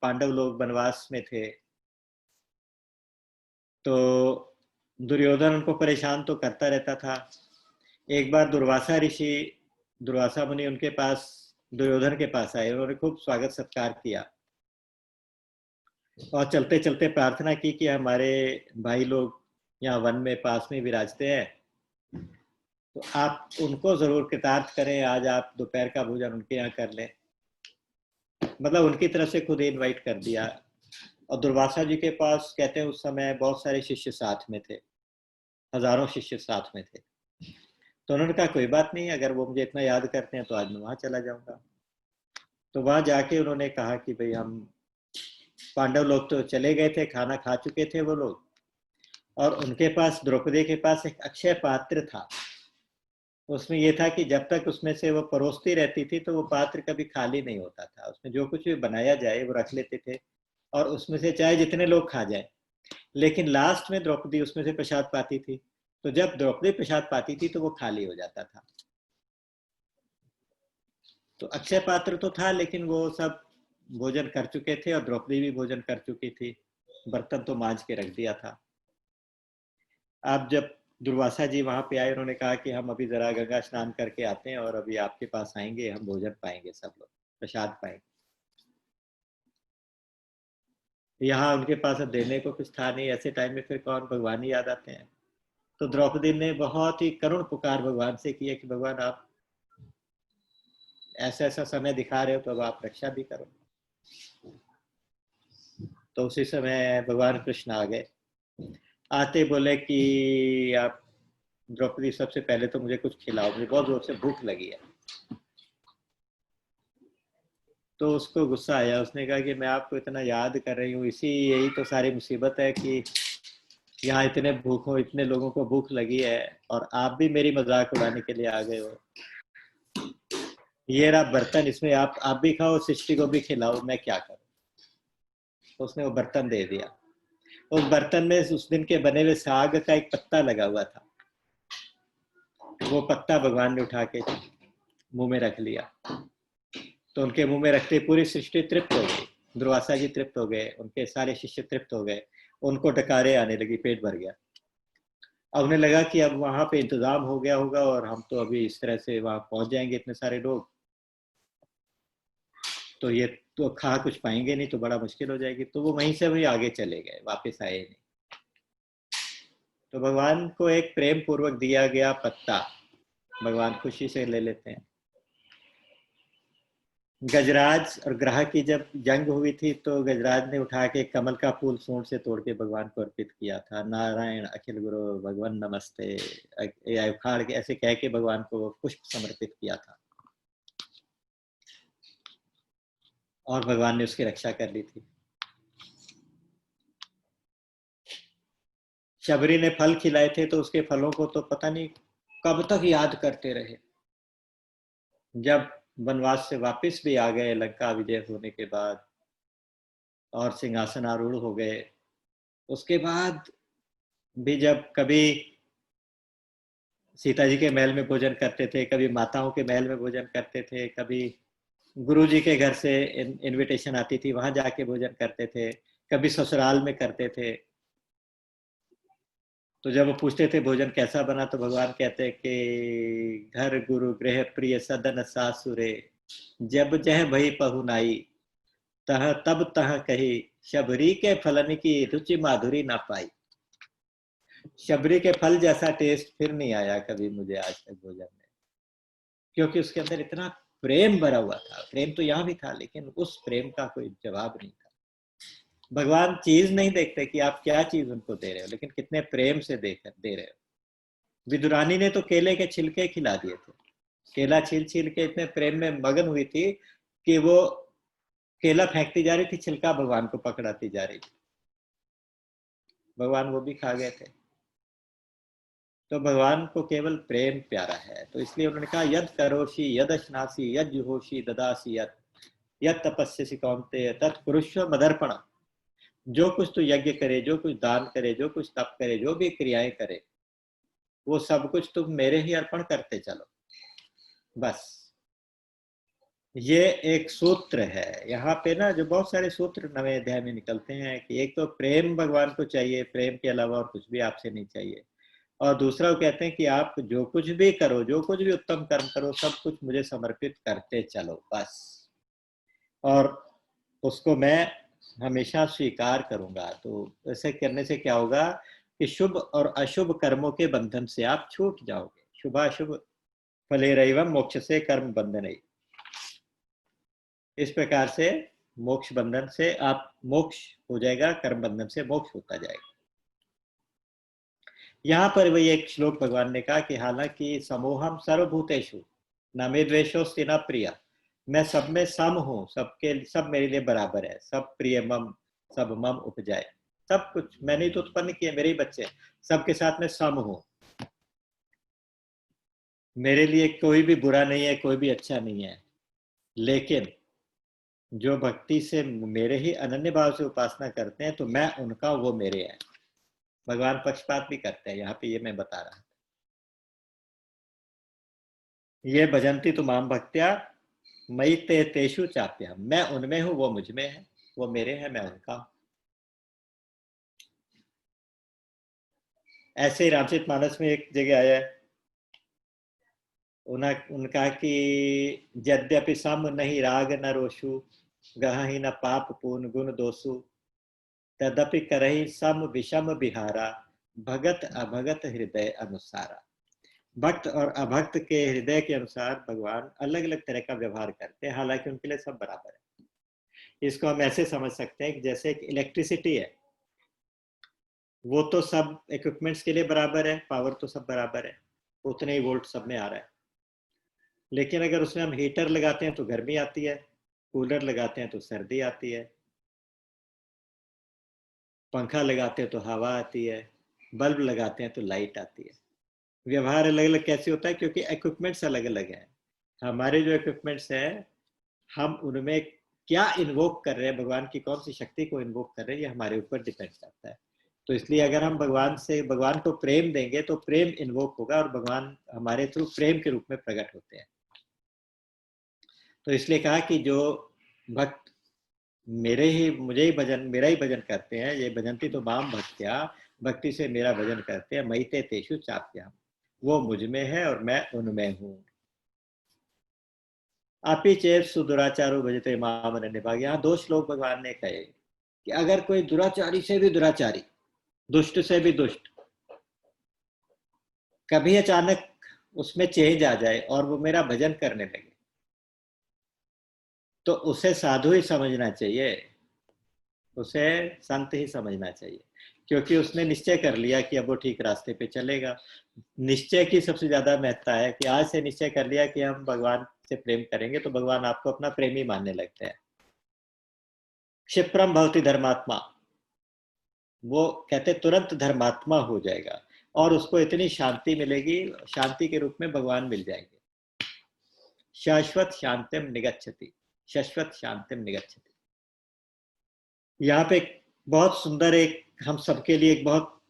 पांडव लोग वनवास में थे तो दुर्योधन उनको परेशान तो करता रहता था। एक बार दुर्वासा मुनि उनके पास, दुर्योधन के पास आए, उन्होंने खूब स्वागत सत्कार किया और चलते चलते प्रार्थना की कि हमारे भाई लोग यहाँ वन में पास में विराजते हैं, तो आप उनको जरूर कृतार्थ करें, आज आप दोपहर का भोजन उनके यहाँ कर लें। मतलब उनकी तरफ से खुद इनवाइट कर दिया। और दुर्वासा जी के पास कहते हैं उस समय बहुत सारे शिष्य साथ में थे, हजारों शिष्य साथ में थे। तो उन्होंने कहा कोई बात नहीं, अगर वो मुझे इतना याद करते हैं तो आज मैं वहां चला जाऊंगा। तो वहां जाके उन्होंने कहा कि भाई हम पांडव लोग तो चले गए थे, खाना खा चुके थे वो लोग, और उनके पास, द्रौपदी के पास एक अक्षय पात्र था। उसमें यह था कि जब तक उसमें से वो परोसती रहती थी तो वो पात्र कभी खाली नहीं होता था, उसमें जो कुछ भी बनाया जाए वो रख लेते थे, और उसमें से चाहे जितने लोग खा जाए। लेकिन लास्ट में द्रौपदी उसमें से प्रसाद पाती थी, तो जब द्रौपदी प्रसाद पाती थी तो वो खाली हो जाता था। तो अक्षय पात्र तो था, लेकिन वो सब भोजन कर चुके थे और द्रौपदी भी भोजन कर चुकी थी, बर्तन तो मांज के रख दिया था। अब जब दुर्वासा जी वहां पे आए, उन्होंने कहा कि हम अभी जरा गंगा स्नान करके आते हैं और अभी आपके पास आएंगे, हम भोजन पाएंगे, सब लोग प्रसाद पाएंगे। यहाँ उनके पास अब देने को कुछ था नहीं, ऐसे टाइम में फिर कौन, भगवान ही याद आते हैं। तो द्रौपदी ने बहुत ही करुण पुकार भगवान से किया कि भगवान आप ऐसा ऐसा समय दिखा रहे हो तो अब आप रक्षा भी करो। तो उसी समय भगवान कृष्ण आ गए। आते बोले कि आप द्रौपदी, सबसे पहले तो मुझे कुछ खिलाओ, मुझे बहुत जोर से भूख लगी है। तो उसको गुस्सा आया, उसने कहा कि मैं आपको इतना याद कर रही हूँ, यही तो सारी मुसीबत है कि यहाँ इतने भूखों, इतने लोगों को भूख लगी है और आप भी मेरी मजाक उड़ाने के लिए आ गए हो। ये रहा बर्तन, इसमें आप भी खाओ, सृष्टि को भी खिलाओ, मैं क्या करूं। तो उसने वो बर्तन दे दिया। उस बर्तन में उस दिन के बने हुए साग का एक पत्ता लगा हुआ था। वो पत्ता भगवान ने उठा के मुंह में रख लिया। तो उनके मुंह में रखते पूरी सृष्टि तृप्त हो गई। दुर्वासा जी तृप्त हो गए, उनके सारे शिष्य तृप्त हो गए, उनको डकारे आने लगी, पेट भर गया। अब उन्हें लगा कि अब वहां पे इंतजाम हो गया होगा और हम तो अभी इस तरह से वहां पहुंच जाएंगे, इतने सारे लोग, तो ये तो खा कुछ पाएंगे नहीं, तो बड़ा मुश्किल हो जाएगी। तो वो वहीं से भी आगे चले गए, वापस आए नहीं। तो भगवान को एक प्रेम पूर्वक दिया गया पत्ता भगवान खुशी से ले लेते हैं। गजराज और ग्राह की जब जंग हुई थी तो गजराज ने उठा के कमल का फूल सूंड से तोड़ के भगवान को अर्पित किया था। नारायण अखिल गुरु भगवान नमस्ते, उखाड़ के ऐसे कह के भगवान को पुष्प समर्पित किया था, और भगवान ने उसकी रक्षा कर ली थी। शबरी ने फल खिलाए थे तो उसके फलों को तो पता नहीं कब तक याद करते रहे। जब वनवास से वापस भी आ गए लंका विजय होने के बाद और सिंहासन आरूढ़ हो गए, उसके बाद भी जब कभी सीता जी के महल में भोजन करते थे, कभी माताओं के महल में भोजन करते थे, कभी गुरु जी के घर से इनविटेशन आती थी, वहां जाके भोजन करते थे, कभी ससुराल में करते थे। तो जब वो पूछते थे भोजन कैसा बना, तो भगवान कहते कि घर गुरु गृह प्रिय सदन सासुरे, जब जह भई पहुनाई, तह तब तह कही, शबरी के फलन की रुचि माधुरी ना पाई। शबरी के फल जैसा टेस्ट फिर नहीं आया कभी मुझे आज तक भोजन में, क्योंकि उसके अंदर इतना प्रेम भरा हुआ था। प्रेम तो यहाँ भी था, लेकिन उस प्रेम का कोई जवाब नहीं था। भगवान चीज नहीं देखते कि आप क्या चीज उनको दे रहे हो, लेकिन कितने प्रेम से दे रहे हो। विदुरानी ने तो केले के छिलके खिला दिए थे, केला छील छील के इतने प्रेम में मगन हुई थी कि वो केला फेंकती जा रही थी, छिलका भगवान को पकड़ाती जा रही थी। भगवान वो भी खा गए थे। तो भगवान को केवल प्रेम प्यारा है, तो इसलिए उन्होंने कहा यद करोषि यद अश्नासी यद जुहोषि ददासी यद तपस्यसि कौन्तेय तत् कुरुष्व मदर्पण। जो कुछ तू यज्ञ करे, जो कुछ दान करे, जो कुछ तप करे, जो भी क्रियाएं करे, वो सब कुछ तुम मेरे ही अर्पण करते चलो। बस ये एक सूत्र है यहाँ पे ना, जो बहुत सारे सूत्र नवे अध्याय में निकलते हैं कि एक तो प्रेम भगवान को चाहिए, प्रेम के अलावा और कुछ भी आपसे नहीं चाहिए। और दूसरा वो कहते हैं कि आप जो कुछ भी करो, जो कुछ भी उत्तम कर्म करो, सब कुछ मुझे समर्पित करते चलो बस। और उसको मैं हमेशा स्वीकार करूंगा। तो ऐसे करने से क्या होगा कि शुभ और अशुभ कर्मों के बंधन से आप छूट जाओगे। शुभाशुभ फलेरैवं मोक्ष से कर्म बंधन। इस प्रकार से मोक्ष बंधन से आप मोक्ष हो जाएगा, कर्म बंधन से मोक्ष होता जाएगा। यहाँ पर वही एक श्लोक भगवान ने कहा कि हालांकि समोहम सर्वभूतेषु न मे द्वेषोस्ति न प्रिय, मैं सब में सम हूँ, सबके सब मेरे लिए बराबर है, सब प्रिय मम सब मम उपजाए। सब कुछ मैंने तो उत्पन्न किए, मेरे ही बच्चे, सबके साथ में सम हूँ। मेरे लिए कोई भी बुरा नहीं है, कोई भी अच्छा नहीं है। लेकिन जो भक्ति से मेरे ही अनन्य भाव से उपासना करते हैं, तो मैं उनका, वो मेरे हैं। भगवान पक्षपात भी करते हैं, यहाँ पे ये मैं बता रहा हूँ। ये भजंती तुमाम भक्त्या मई ते तेषु चाप्यहम, मैं उनमें हूँ, वो मुझ में है, वो मेरे हैं, मैं उनका हूँ। ऐसे ही रामचरितमानस में एक जगह आया है, उनका कि यद्यपि सम नहीं राग न रोषु, गहहि न पाप पूर्ण गुण दोषु, तदपि करहि सम विषम बिहारा, भगत अभगत हृदय अनुसारा। भक्त और अभक्त के हृदय के अनुसार भगवान अलग अलग तरह का व्यवहार करते हैं, हालांकि उनके लिए सब बराबर है। इसको हम ऐसे समझ सकते हैं कि जैसे एक इलेक्ट्रिसिटी है, वो तो सब इक्विपमेंट्स के लिए बराबर है, पावर तो सब बराबर है, उतने ही वोल्ट सब में आ रहा है। लेकिन अगर उसमें हम हीटर लगाते हैं तो गर्मी आती है, कूलर लगाते हैं तो सर्दी आती है, पंखा लगाते हैं तो हवा आती है, बल्ब लगाते हैं तो लाइट आती है। व्यवहार अलग अलग कैसे होता है? क्योंकि इक्विपमेंट्स अलग अलग हैं। हमारे जो इक्विपमेंट्स हैं, हम उनमें क्या इन्वोक कर रहे हैं, भगवान की कौन सी शक्ति को इन्वोक कर रहे हैं, ये हमारे ऊपर डिपेंड करता है। तो इसलिए अगर हम भगवान को प्रेम देंगे तो प्रेम इन्वोक होगा, और भगवान हमारे थ्रू प्रेम के रूप में प्रकट होते हैं। तो इसलिए कहा कि जो भक्त मुझे ही भजन, मेरा ही भजन करते हैं, ये भजंती तो माम भक्त्या, भक्ति से मेरा भजन करते हैं, मई ते तेषु चाप्यहम, वो मुझ में है और मैं उनमें हूँ। आपी चेत सुदुराचारो भजते माम अनन्य भाग। यहाँ दो श्लोक भगवान ने कहे कि अगर कोई दुराचारी से भी दुराचारी, दुष्ट से भी दुष्ट, कभी अचानक उसमें चेंज आ जाए और वो मेरा भजन करने लगे, तो उसे साधु ही समझना चाहिए, उसे संत ही समझना चाहिए, क्योंकि उसने निश्चय कर लिया कि अब वो ठीक रास्ते पे चलेगा। निश्चय की सबसे ज्यादा महत्ता है कि आज से निश्चय कर लिया कि हम भगवान से प्रेम करेंगे, तो भगवान आपको अपना प्रेमी मानने लगते हैं। क्षिप्रम भवति धर्मात्मा, वो कहते तुरंत धर्मात्मा हो जाएगा, और उसको इतनी शांति मिलेगी, शांति के रूप में भगवान मिल जाएंगे। शाश्वत शांतिम निगच्छति, शाश्वत शांतिम निगच्छति। यहाँ पे बहुत सुंदर, एक हम सबके लिए एक बहुत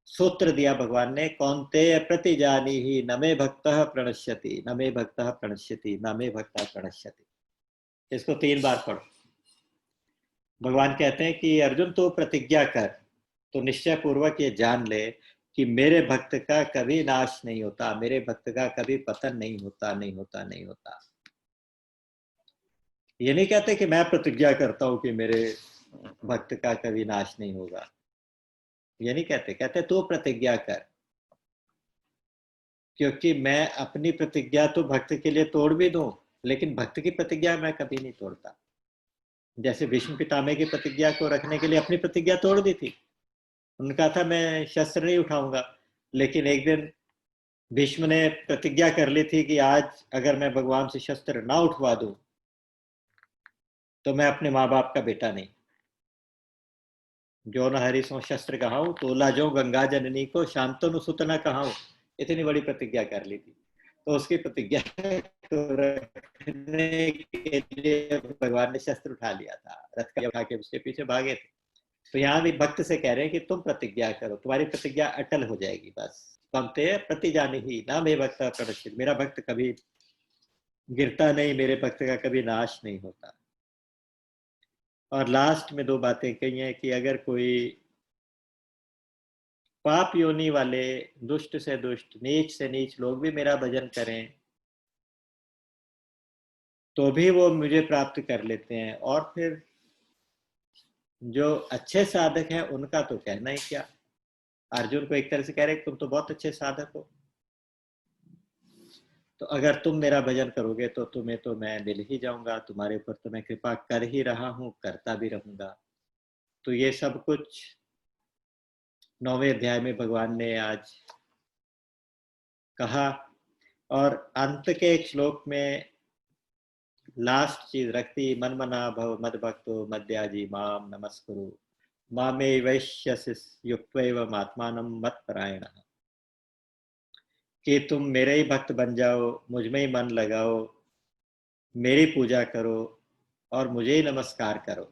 सूत्र दिया भगवान ने, कौन्तेय प्रतिजानीहि न मे भक्तः प्रणश्यति, न मे भक्तः प्रणश्यति, न मे भक्तः प्रणश्यति। इसको 3 बार पढ़ो। भगवान कहते हैं कि अर्जुन तो प्रतिज्ञा कर, तो निश्चय पूर्वक ये जान ले कि मेरे भक्त का कभी नाश नहीं होता, मेरे भक्त का कभी पतन नहीं होता, नहीं होता, नहीं होता। ये नहीं कहते कि मैं प्रतिज्ञा करता हूं कि मेरे भक्त का कभी नाश नहीं होगा, ये नहीं कहते। कहते तू प्रतिज्ञा कर, क्योंकि मैं अपनी प्रतिज्ञा तो भक्त के लिए तोड़ भी दूं, लेकिन भक्त की प्रतिज्ञा मैं कभी नहीं तोड़ता। जैसे भीष्म पितामह की प्रतिज्ञा को रखने के लिए अपनी प्रतिज्ञा तोड़ दी थी। उन्होंने कहा था मैं शस्त्र नहीं उठाऊंगा, लेकिन एक दिन भीष्म ने प्रतिज्ञा कर ली थी कि आज अगर मैं भगवान से शस्त्र ना उठवा दूं तो मैं अपने माँ बाप का बेटा नहीं। जो न हरि सो शस्त्र कहाऊं, तोला जो गंगा जननी को, शांतनु सुत न कहाऊं। इतनी बड़ी प्रतिज्ञा कर ली थी। तो उसकी प्रतिज्ञा को रखने के लिए भगवान ने शस्त्र उठा लिया था, रथ का उठा के उसके पीछे भागे थे। तो यहाँ भी भक्त से कह रहे हैं कि तुम प्रतिज्ञा करो, तुम्हारी प्रतिज्ञा अटल हो जाएगी। बस पंक्ते प्रतिजानीहि ना मे भक्त प्रणश्यति, मेरा भक्त कभी गिरता नहीं, मेरे भक्त का कभी नाश नहीं होता। और लास्ट में 2 बातें कही हैं कि अगर कोई पाप योनि वाले, दुष्ट से दुष्ट, नीच से नीच लोग भी मेरा भजन करें तो भी वो मुझे प्राप्त कर लेते हैं। और फिर जो अच्छे साधक हैं उनका तो कहना ही क्या। अर्जुन को एक तरह से कह रहे तुम तो बहुत अच्छे साधक हो, तो अगर तुम मेरा भजन करोगे तो तुम्हें तो मैं मिल ही जाऊंगा, तुम्हारे ऊपर तो मैं कृपा कर ही रहा हूं, करता भी रहूंगा। तो ये सब कुछ 9वें अध्याय में भगवान ने आज कहा। और अंत के एक श्लोक में लास्ट चीज रखती, मन मना भव मद भक्तो मद्याजी माम नमस्कुरु मामे वैश्यसि युक्त्वैव आत्मानं मत्परायणः, कि तुम मेरे ही भक्त बन जाओ, मुझ में ही मन लगाओ, मेरी पूजा करो और मुझे ही नमस्कार करो।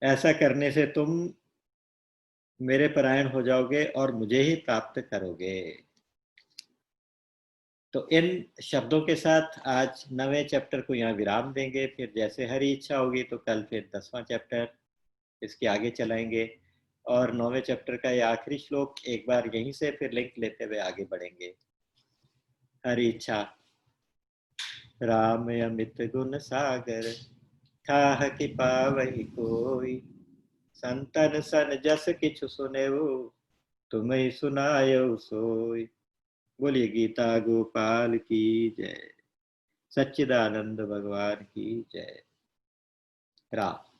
ऐसा करने से तुम मेरे परायण हो जाओगे और मुझे ही प्राप्त करोगे। तो इन शब्दों के साथ आज 9वें चैप्टर को यहाँ विराम देंगे। फिर जैसे हरी इच्छा होगी तो कल फिर 10वां चैप्टर इसके आगे चलाएंगे। और 9वें चैप्टर का ये आखिरी श्लोक एक बार यहीं से फिर लिंक लेते हुए आगे बढ़ेंगे। हरी इच्छा। राम अमित गुण सागर, थाह कि पावहि कोई, संतन सन जस किछु सुनेऊ, तुम्हें सुनायो सोई। बोलिए गीता गोपाल की जय, सच्चिदानंद भगवान की जय। राम।